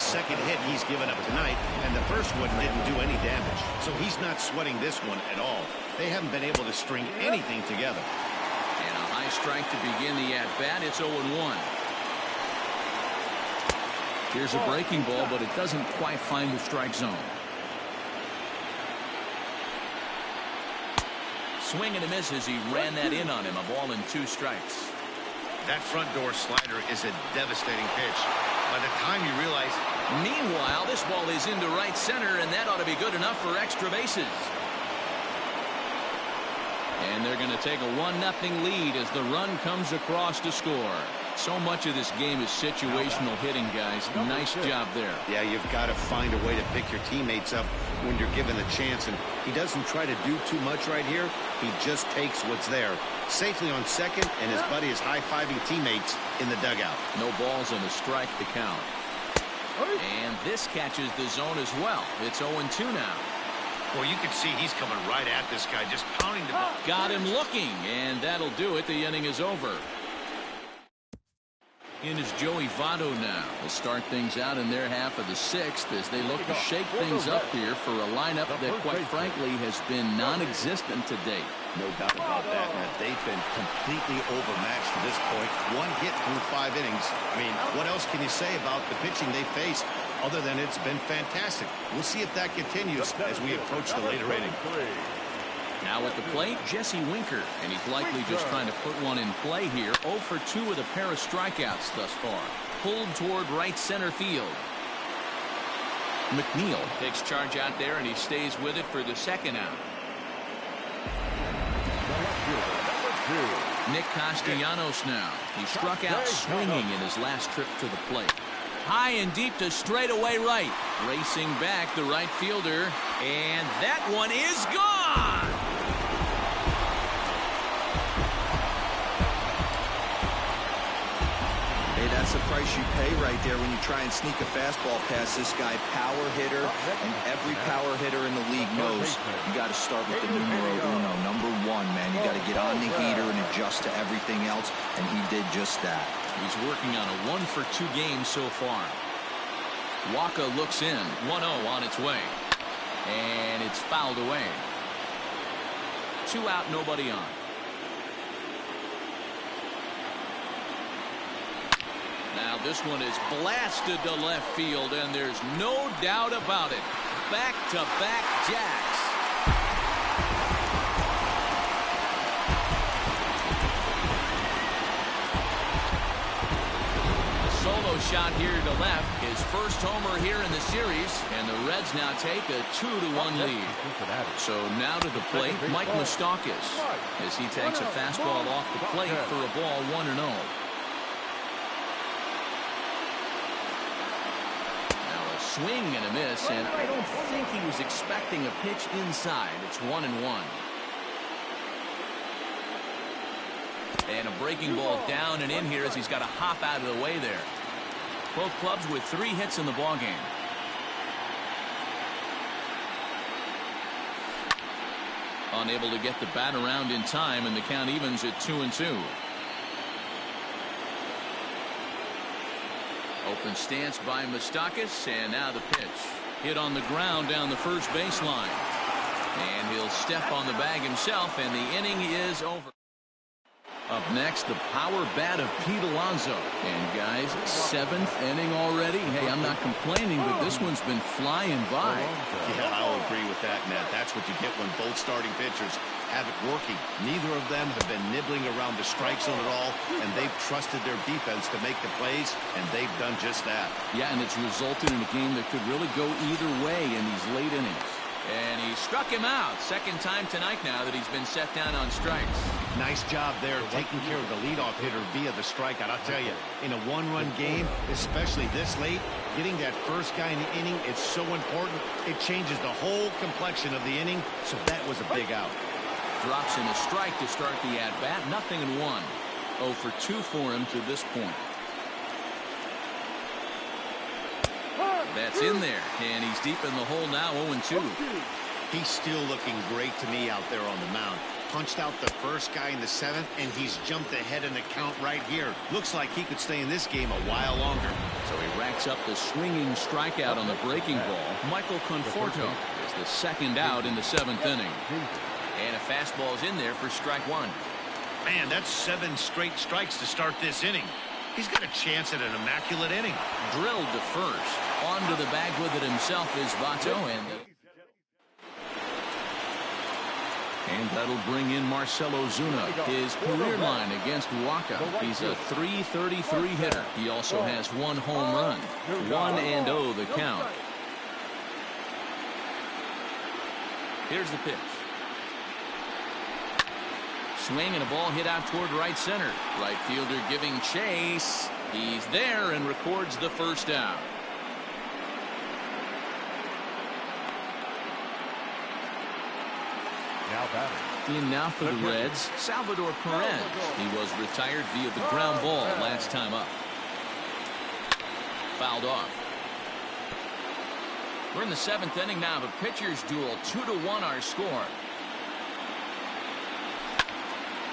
Speaker 4: second hit he's given up tonight, and the first one didn't do any damage. So he's not sweating this one at all. They haven't been able to string anything together.
Speaker 1: And a high strike to begin the at-bat. It's 0-1. Here's a breaking ball, but it doesn't quite find the strike zone. Swing and a miss as he ran that in on him. A ball and 2 strikes.
Speaker 6: That front door slider is a devastating pitch. By the time you realize...
Speaker 1: Meanwhile, this ball is into right center, and that ought to be good enough for extra bases. And they're going to take a 1-0 lead as the run comes across to score. So much of this game is situational hitting, guys. Nice job there.
Speaker 6: Yeah, you've got to find a way to pick your teammates up when you're given the chance. And he doesn't try to do too much right here. He just takes what's there. Safely on second, and his buddy is high-fiving teammates in the dugout.
Speaker 1: No balls and a strike to count. And this catches the zone as well. It's 0-2 now.
Speaker 6: Well, you can see he's coming right at this guy, just pounding the ball.
Speaker 1: Got him looking, and that'll do it. The inning is over. In is Joey Votto now. Will start things out in their half of the 6th as they look to shake things up here for a lineup that, quite frankly, has been non-existent to date.
Speaker 4: No doubt about that, Matt. They've been completely overmatched to this point. 1 hit through 5 innings. I mean, what else can you say about the pitching they faced other than it's been fantastic? We'll see if that continues as we approach the later inning.
Speaker 1: Now at the plate, Jesse Winker, and he's likely just trying to put one in play here. 0 for 2 with a pair of strikeouts thus far. Pulled toward right center field. McNeil takes charge out there, and he stays with it for the 2nd out. Nick Castellanos now. He struck out swinging in his last trip to the plate. High and deep to straightaway right. Racing back the right fielder, and that one is gone.
Speaker 3: Hey, that's the price you pay right there when you try and sneak a fastball past this guy. Power hitter, and every power hitter in the league knows you got to start with the numero uno, number 1, man. You got to get on the heater and adjust to everything else, and he did just that.
Speaker 1: He's working on a 1 for 2 game so far. Waka looks in. 1-0 on its way. And it's fouled away. 2 out, nobody on. Now this one is blasted to left field, and there's no doubt about it. Back-to-back jacks. A solo shot here to left. His first homer here in the series, and the Reds now take a 2-1 lead. So now to the plate, Mike Moustakas, as he takes a fastball off the plate for a ball 1-0. Swing and a miss, and I don't think he was expecting a pitch inside. It's 1-1. And a breaking ball down and in here as he's got to hop out of the way there. Both clubs with 3 hits in the ballgame. Unable to get the bat around in time, and the count evens at 2-2. Open stance by Moustakas, and now the pitch. Hit on the ground down the first baseline. And he'll step on the bag himself, and the inning is over. Up next, the power bat of Pete Alonso. And guys, 7th inning already. Hey, I'm not complaining, but this one's been flying by.
Speaker 4: Yeah, I'll agree with that, Matt. That's what you get when both starting pitchers have it working. Neither of them have been nibbling around the strike zone at all, and they've trusted their defense to make the plays, and they've done just that.
Speaker 1: Yeah, and it's resulted in a game that could really go either way in these late innings. And he struck him out. Second time tonight now that he's been set down on strikes.
Speaker 4: Nice job there taking care of the leadoff hitter via the strikeout. I'll tell you, in a 1-run game, especially this late, getting that first guy in the inning, it's so important. It changes the whole complexion of the inning, so that was a big out.
Speaker 1: Drops in a strike to start the at-bat. 0-1. 0 for 2 for him to this point. That's in there, and he's deep in the hole now, 0-2.
Speaker 4: He's still looking great to me out there on the mound. Punched out the first guy in the 7th, and he's jumped ahead in the count right here. Looks like he could stay in this game a while longer.
Speaker 1: So he racks up the swinging strikeout on the breaking ball. Michael Conforto is the second out in the 7th inning. And a fastball is in there for strike one.
Speaker 6: Man, that's 7 straight strikes to start this inning. He's got a chance at an immaculate inning.
Speaker 1: Drilled to first. Onto the bag with it himself is Vato. And that'll bring in Marcell Ozuna, his career line against Waka. He's a .333 hitter. He also has 1 home run. 1-0 the count. Here's the pitch. Swing and a ball hit out toward right center. Right fielder giving chase. He's there and records the first out. In now for the Reds, Salvador Perez. He was retired via the ground ball last time up. Fouled off. We're in the 7th inning now of a pitcher's duel. 2-1 our score.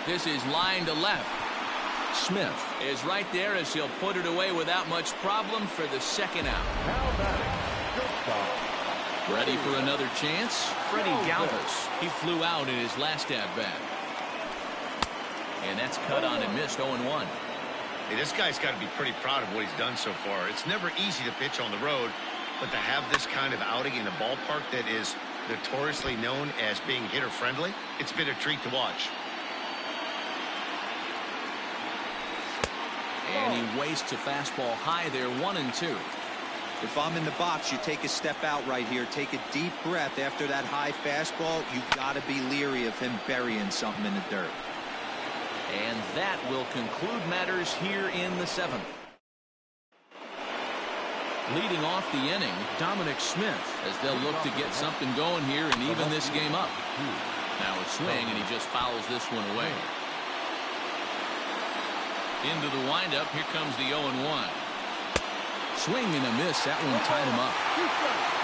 Speaker 1: This is line to left. Smith is right there as he'll put it away without much problem for the second out. Ready for another chance? Freddie Galvis. He flew out in his last at-bat. And that's cut on and missed. 0-1.
Speaker 6: Hey, this guy's got to be pretty proud of what he's done so far. It's never easy to pitch on the road, but to have this kind of outing in a ballpark that is notoriously known as being hitter-friendly, it's been a treat to watch.
Speaker 1: And he wastes a fastball high there. 1-2.
Speaker 3: If I'm in the box, you take a step out right here. Take a deep breath after that high fastball. You've got to be leery of him burying something in the dirt.
Speaker 1: And that will conclude matters here in the 7th. Leading off the inning, Dominic Smith, as they'll look to get something going here and even this game up. Now a swing, and he just fouls this one away. Into the windup, here comes the 0-1. Swing and a miss. That one tied him up.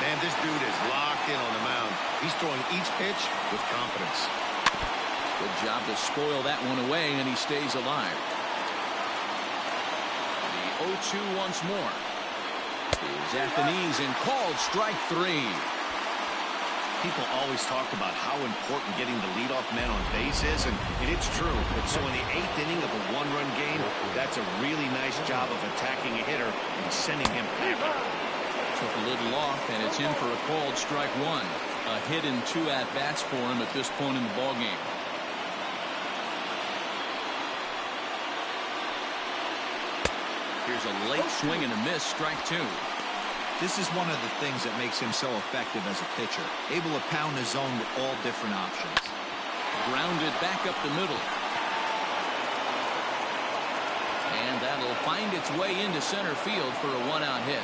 Speaker 6: Man, this dude is locked in on the mound. He's throwing each pitch with confidence.
Speaker 1: Good job to spoil that one away, and he stays alive. The 0-2 once more. Is at the knees and called strike 3.
Speaker 4: People always talk about how important getting the leadoff man on base is, and it's true. So in the 8th inning of a 1-run game, that's a really nice job of attacking a hitter and sending him packing.
Speaker 1: Took a little off, and it's in for a called strike 1. A hit in 2 at-bats for him at this point in the ballgame. Here's a late swing and a miss. Strike 2.
Speaker 3: This is one of the things that makes him so effective as a pitcher. Able to pound the zone with all different options.
Speaker 1: Grounded back up the middle. And that'll find its way into center field for a 1-out hit.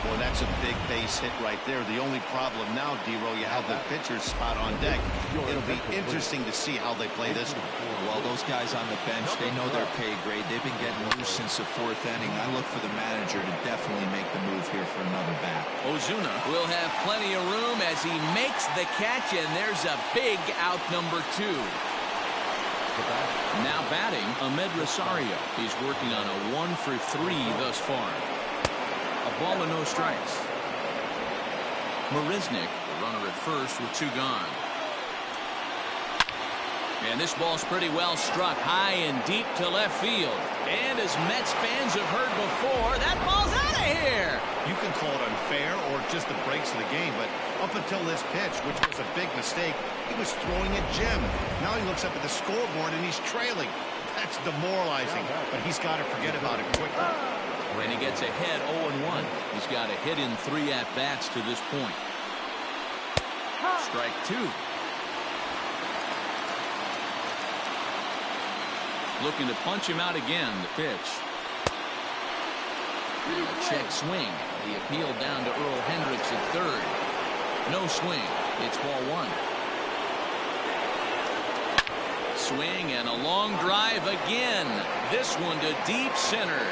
Speaker 4: Boy, that's a big base hit right there. The only problem now, D-Row, you have the pitcher's spot on deck. It'll be interesting to see how they play this one.
Speaker 3: Well, those guys on the bench, they know their pay grade. They've been getting loose since the 4th inning. I look for the manager to definitely make the move here for another bat.
Speaker 1: Ozuna will have plenty of room as he makes the catch, and there's a big out number 2. Now batting, Ahmed Rosario. He's working on a 1-for-3 thus far. A ball and no strikes. Marisnick, the runner at first with 2 gone. And this ball's pretty well struck high and deep to left field. And as Mets fans have heard before, that ball's out of here.
Speaker 4: You can call it unfair or just the breaks of the game, but up until this pitch, which was a big mistake, he was throwing a gem. Now he looks up at the scoreboard and he's trailing. That's demoralizing, but he's got to forget about it quickly.
Speaker 1: And he gets ahead 0-1. He's got a hit in 3 at-bats to this point. Strike 2. Looking to punch him out again. The pitch. And a check swing. The appeal down to Earl Hendricks at 3rd. No swing. It's ball 1. Swing and a long drive again. This one to deep center.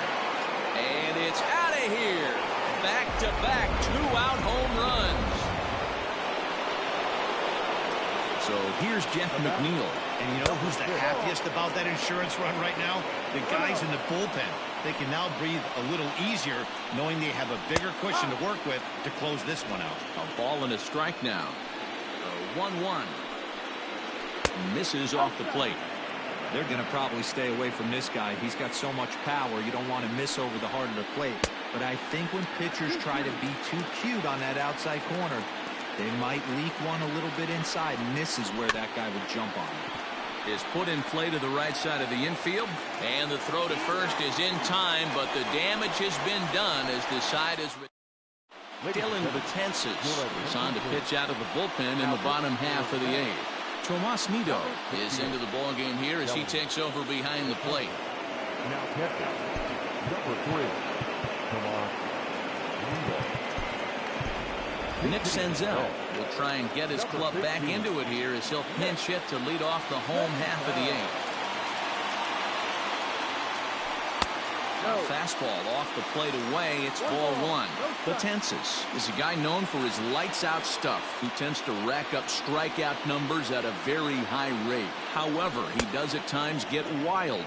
Speaker 1: And it's out of here. Back-to-back 2-out home runs. So here's Jeff McNeil.
Speaker 4: And you know who's the happiest about that insurance run right now? The guys in the bullpen. They can now breathe a little easier knowing they have a bigger cushion to work with to close this one out.
Speaker 1: A ball and a strike now. 1-1. Misses off the plate.
Speaker 3: They're going to probably stay away from this guy. He's got so much power. You don't want to miss over the heart of the plate. But I think when pitchers try to be too cute on that outside corner, they might leak one a little bit inside, and this is where that guy would jump on.
Speaker 1: Is put in play to the right side of the infield, and the throw to first is in time, but the damage has been done as the side is... Dylan Betances is on to pitch out of the bullpen in the bottom half of the eighth. Tomas Nido is into the ball game here as he takes over behind the plate.
Speaker 5: Now catcher, number 3, Tomas Nido.
Speaker 1: Nick Senzel will try and get his club back into it here as he'll pinch hit to lead off the home half of the eighth. Fastball off the plate away. It's ball one. Betances is a guy known for his lights-out stuff. He tends to rack up strikeout numbers at a very high rate. However, he does at times get wild.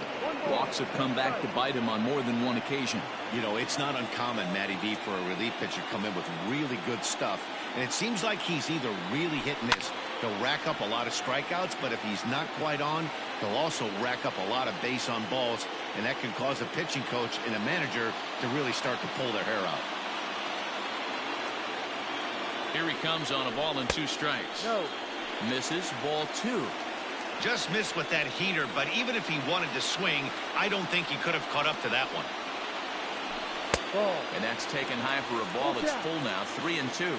Speaker 1: Walks have come back to bite him on more than one occasion.
Speaker 4: You know, it's not uncommon, Matty V, for a relief pitcher to come in with really good stuff. And it seems like he's either really hit and miss. He'll rack up a lot of strikeouts, but if he's not quite on, he'll also rack up a lot of base on balls, and that can cause a pitching coach and a manager to really start to pull their hair out.
Speaker 1: Here he comes on a ball and 2 strikes. Misses, ball 2.
Speaker 6: Just missed with that heater, but even if he wanted to swing, I don't think he could have caught up to that one.
Speaker 1: And that's taken high for a ball. It's full now, 3-2.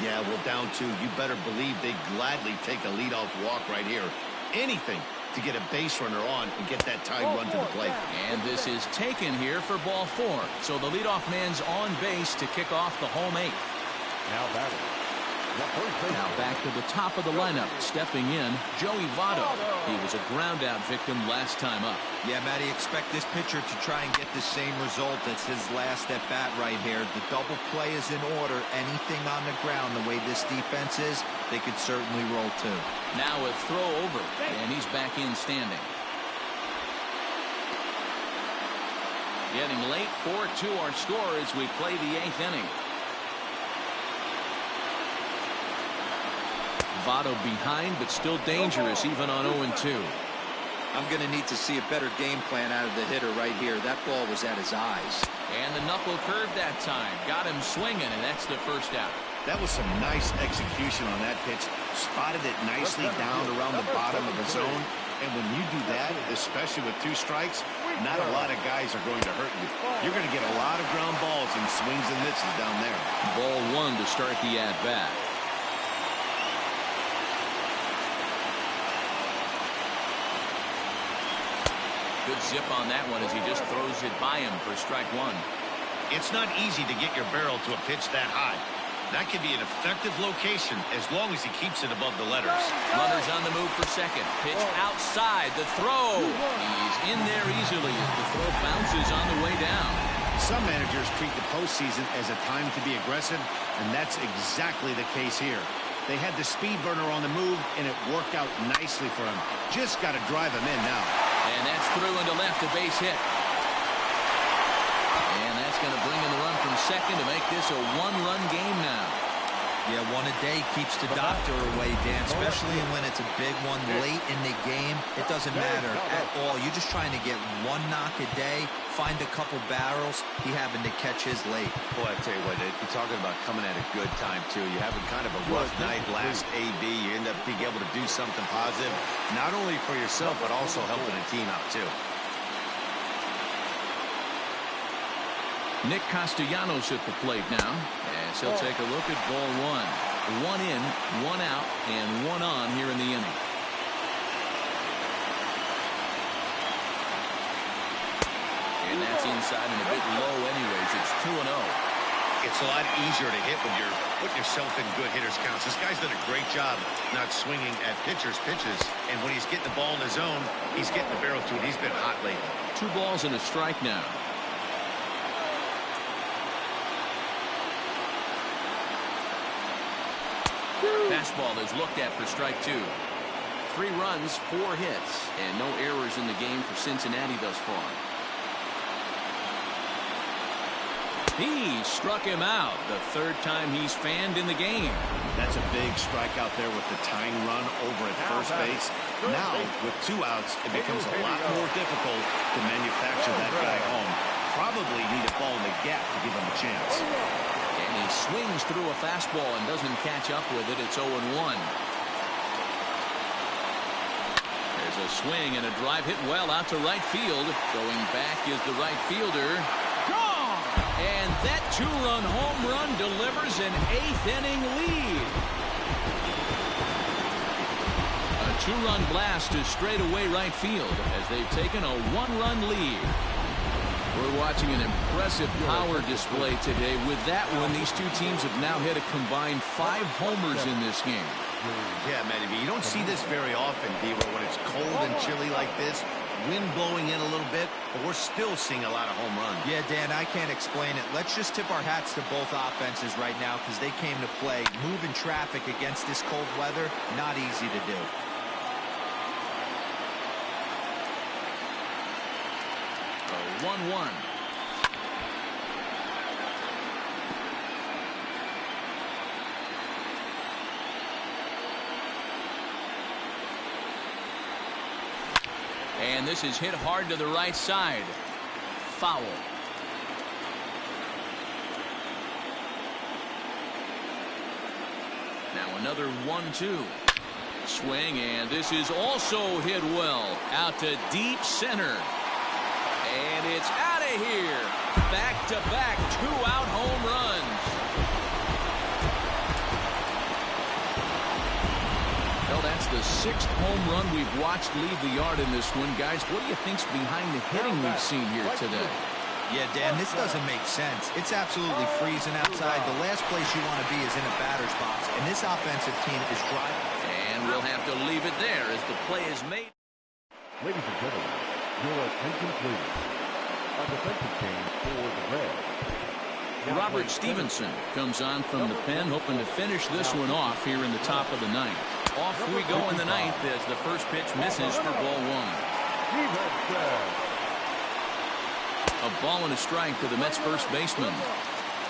Speaker 4: Yeah, well, down 2. You better believe they'd gladly take a leadoff walk right here. Anything to get a base runner on and get that tied run to the plate.
Speaker 1: And this is taken here for ball 4. So the leadoff man's on base to kick off the home 8th.
Speaker 5: Now batting.
Speaker 1: Now back to the top of the lineup. Stepping in, Joey Votto. He was a ground-out victim last time up.
Speaker 3: Yeah, Matty, expect this pitcher to try and get the same result as his last at-bat right here. The double play is in order. Anything on the ground, the way this defense is, they could certainly roll too.
Speaker 1: Now a throw over, and he's back in standing. Getting late, 4-2 our score as we play the 8th inning. Votto behind, but still dangerous even on 0-2.
Speaker 3: I'm going to need to see a better game plan out of the hitter right here. That ball was at his eyes.
Speaker 1: And the knuckle curve that time. Got him swinging, and that's the first out.
Speaker 4: That was some nice execution on that pitch. Spotted it nicely down around the bottom of the zone. And when you do that, especially with 2 strikes, not a lot of guys are going to hurt you. You're going to get a lot of ground balls and swings and misses down there.
Speaker 1: Ball 1 to start the at-bat. Good zip on that one as he just throws it by him for strike 1.
Speaker 6: It's not easy to get your barrel to a pitch that high. That can be an effective location as long as he keeps it above the letters.
Speaker 1: Runners on the move for second. Pitch outside. The throw. He's in there easily as the throw bounces on the way down.
Speaker 4: Some managers treat the postseason as a time to be aggressive, and that's exactly the case here. They had the speed burner on the move, and it worked out nicely for him. Just got to drive him in now.
Speaker 1: And that's through into left, a base hit. And that's going to bring in the run from second to make this a 1-run game now.
Speaker 3: Yeah, one a day keeps the doctor away, Dan, especially when it's a big one late in the game. It doesn't matter at all. You're just trying to get 1 knock a day, find a couple barrels. He happened to catch his late.
Speaker 4: Boy, I tell you what, you're talking about coming at a good time, too. You're having kind of a rough night last AB. You end up being able to do something positive, not only for yourself, but also helping the team out, too.
Speaker 1: Nick Castellanos at the plate now, as he'll take a look at ball 1. 1 in, 1 out, and 1 on here in the inning. And that's inside and a bit low anyways. It's 2-0.
Speaker 6: It's a lot easier to hit when you're putting yourself in good hitters' counts. This guy's done a great job not swinging at pitchers' pitches. And when he's getting the ball in his zone, he's getting the barrel to it. He's been hot lately.
Speaker 1: 2 balls and a strike now. fastball is looked at for strike 2. 3 runs, 4 hits, and no errors in the game for Cincinnati thus far. He struck him out, the 3rd time he's fanned in the game.
Speaker 4: That's a big strikeout there with the tying run over at first base. Now, with 2 outs, it becomes a lot more difficult to manufacture that guy home. Probably need a ball in the gap to give him a chance.
Speaker 1: And he swings through a fastball and doesn't catch up with it. It's 0-1. There's a swing and a drive hit well out to right field. Going back is the right fielder. Gone! And that 2-run home run delivers an 8th-inning lead. A 2-run blast to straightaway right field as they've taken a 1-run lead. We're watching an impressive power display today. With that one, these two teams have now hit a combined 5 homers in this game.
Speaker 4: Yeah, Matty B, you don't see this very often, D, when it's cold and chilly like this, wind blowing in a little bit, but we're still seeing a lot of home runs.
Speaker 3: Yeah, Dan, I can't explain it. Let's just tip our hats to both offenses right now because they came to play. Moving traffic against this cold weather, not easy to do.
Speaker 1: A 1-1. And this is hit hard to the right side. Foul. Now another 1-2. Swing, and this is also hit well. Out to deep center. And it's out of here. Back-to-back 2-out home runs. Well, that's the 6th home run we've watched leave the yard in this one. Guys, what do you think's behind the hitting we've seen here today?
Speaker 3: Yeah, Dan, this doesn't make sense. It's absolutely freezing outside. The last place you want to be is in a batter's box, and this offensive team is driving.
Speaker 1: And we'll have to leave it there as the play is made.
Speaker 5: Ladies and gentlemen, your attention please. A defensive change for the Reds.
Speaker 1: Robert Stevenson comes on from the pen, hoping to finish this one off here in the top of the 9th. Off we go in the 9th as the first pitch misses for ball 1. A ball and a strike to the Mets first baseman.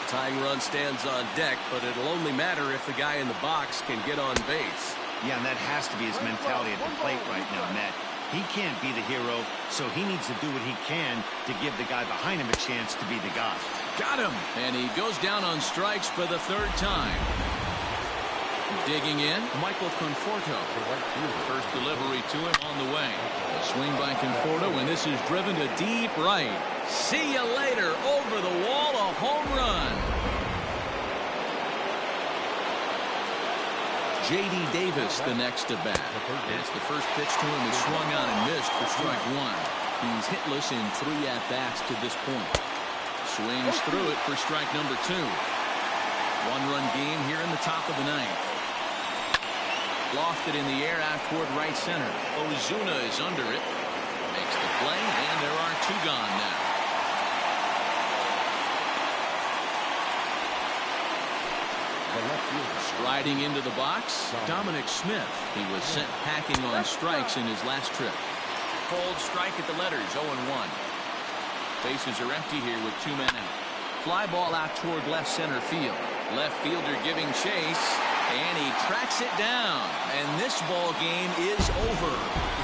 Speaker 7: Tying run stands on deck, but it'll only matter if the guy in the box can get on base.
Speaker 4: Yeah, and that has to be his mentality at the plate right now, Matt. He can't be the hero, so he needs to do what he can to give the guy behind him a chance to be the guy.
Speaker 1: Got him! And he goes down on strikes for the 3rd time. Digging in, Michael Conforto. First delivery to him on the way. A swing by Conforto, and this is driven to deep right. See you later. Over the wall, a home run. J.D. Davis, the next to bat. As the first pitch to him is swung on and missed for strike 1. He's hitless in 3 at-bats to this point. Swings through it for strike number 2. 1-run game here in the top of the 9th. Lofted in the air out toward right center. Ozuna is under it. Makes the play, and there are 2 gone now. Striding into the box, Dominic Smith. He was sent packing on strikes in his last trip. Cold strike at the letters, 0-1. Bases are empty here with 2 men out. Fly ball out toward left center field. Left fielder giving chase, and he tracks it down. And this ball game is over.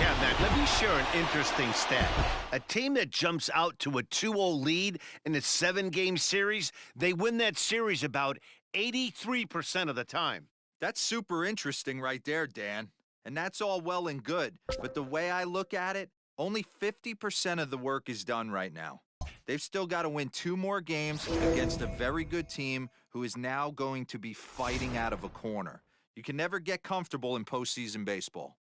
Speaker 4: Yeah, Matt, let me share an interesting stat. A team that jumps out to a 2-0 lead in a 7-game series, they win that series about 83% of the time.
Speaker 3: That's super interesting right there, Dan. And that's all well and good. But the way I look at it, only 50% of the work is done right now. They've still got to win 2 more games against a very good team who is now going to be fighting out of a corner. You can never get comfortable in postseason baseball.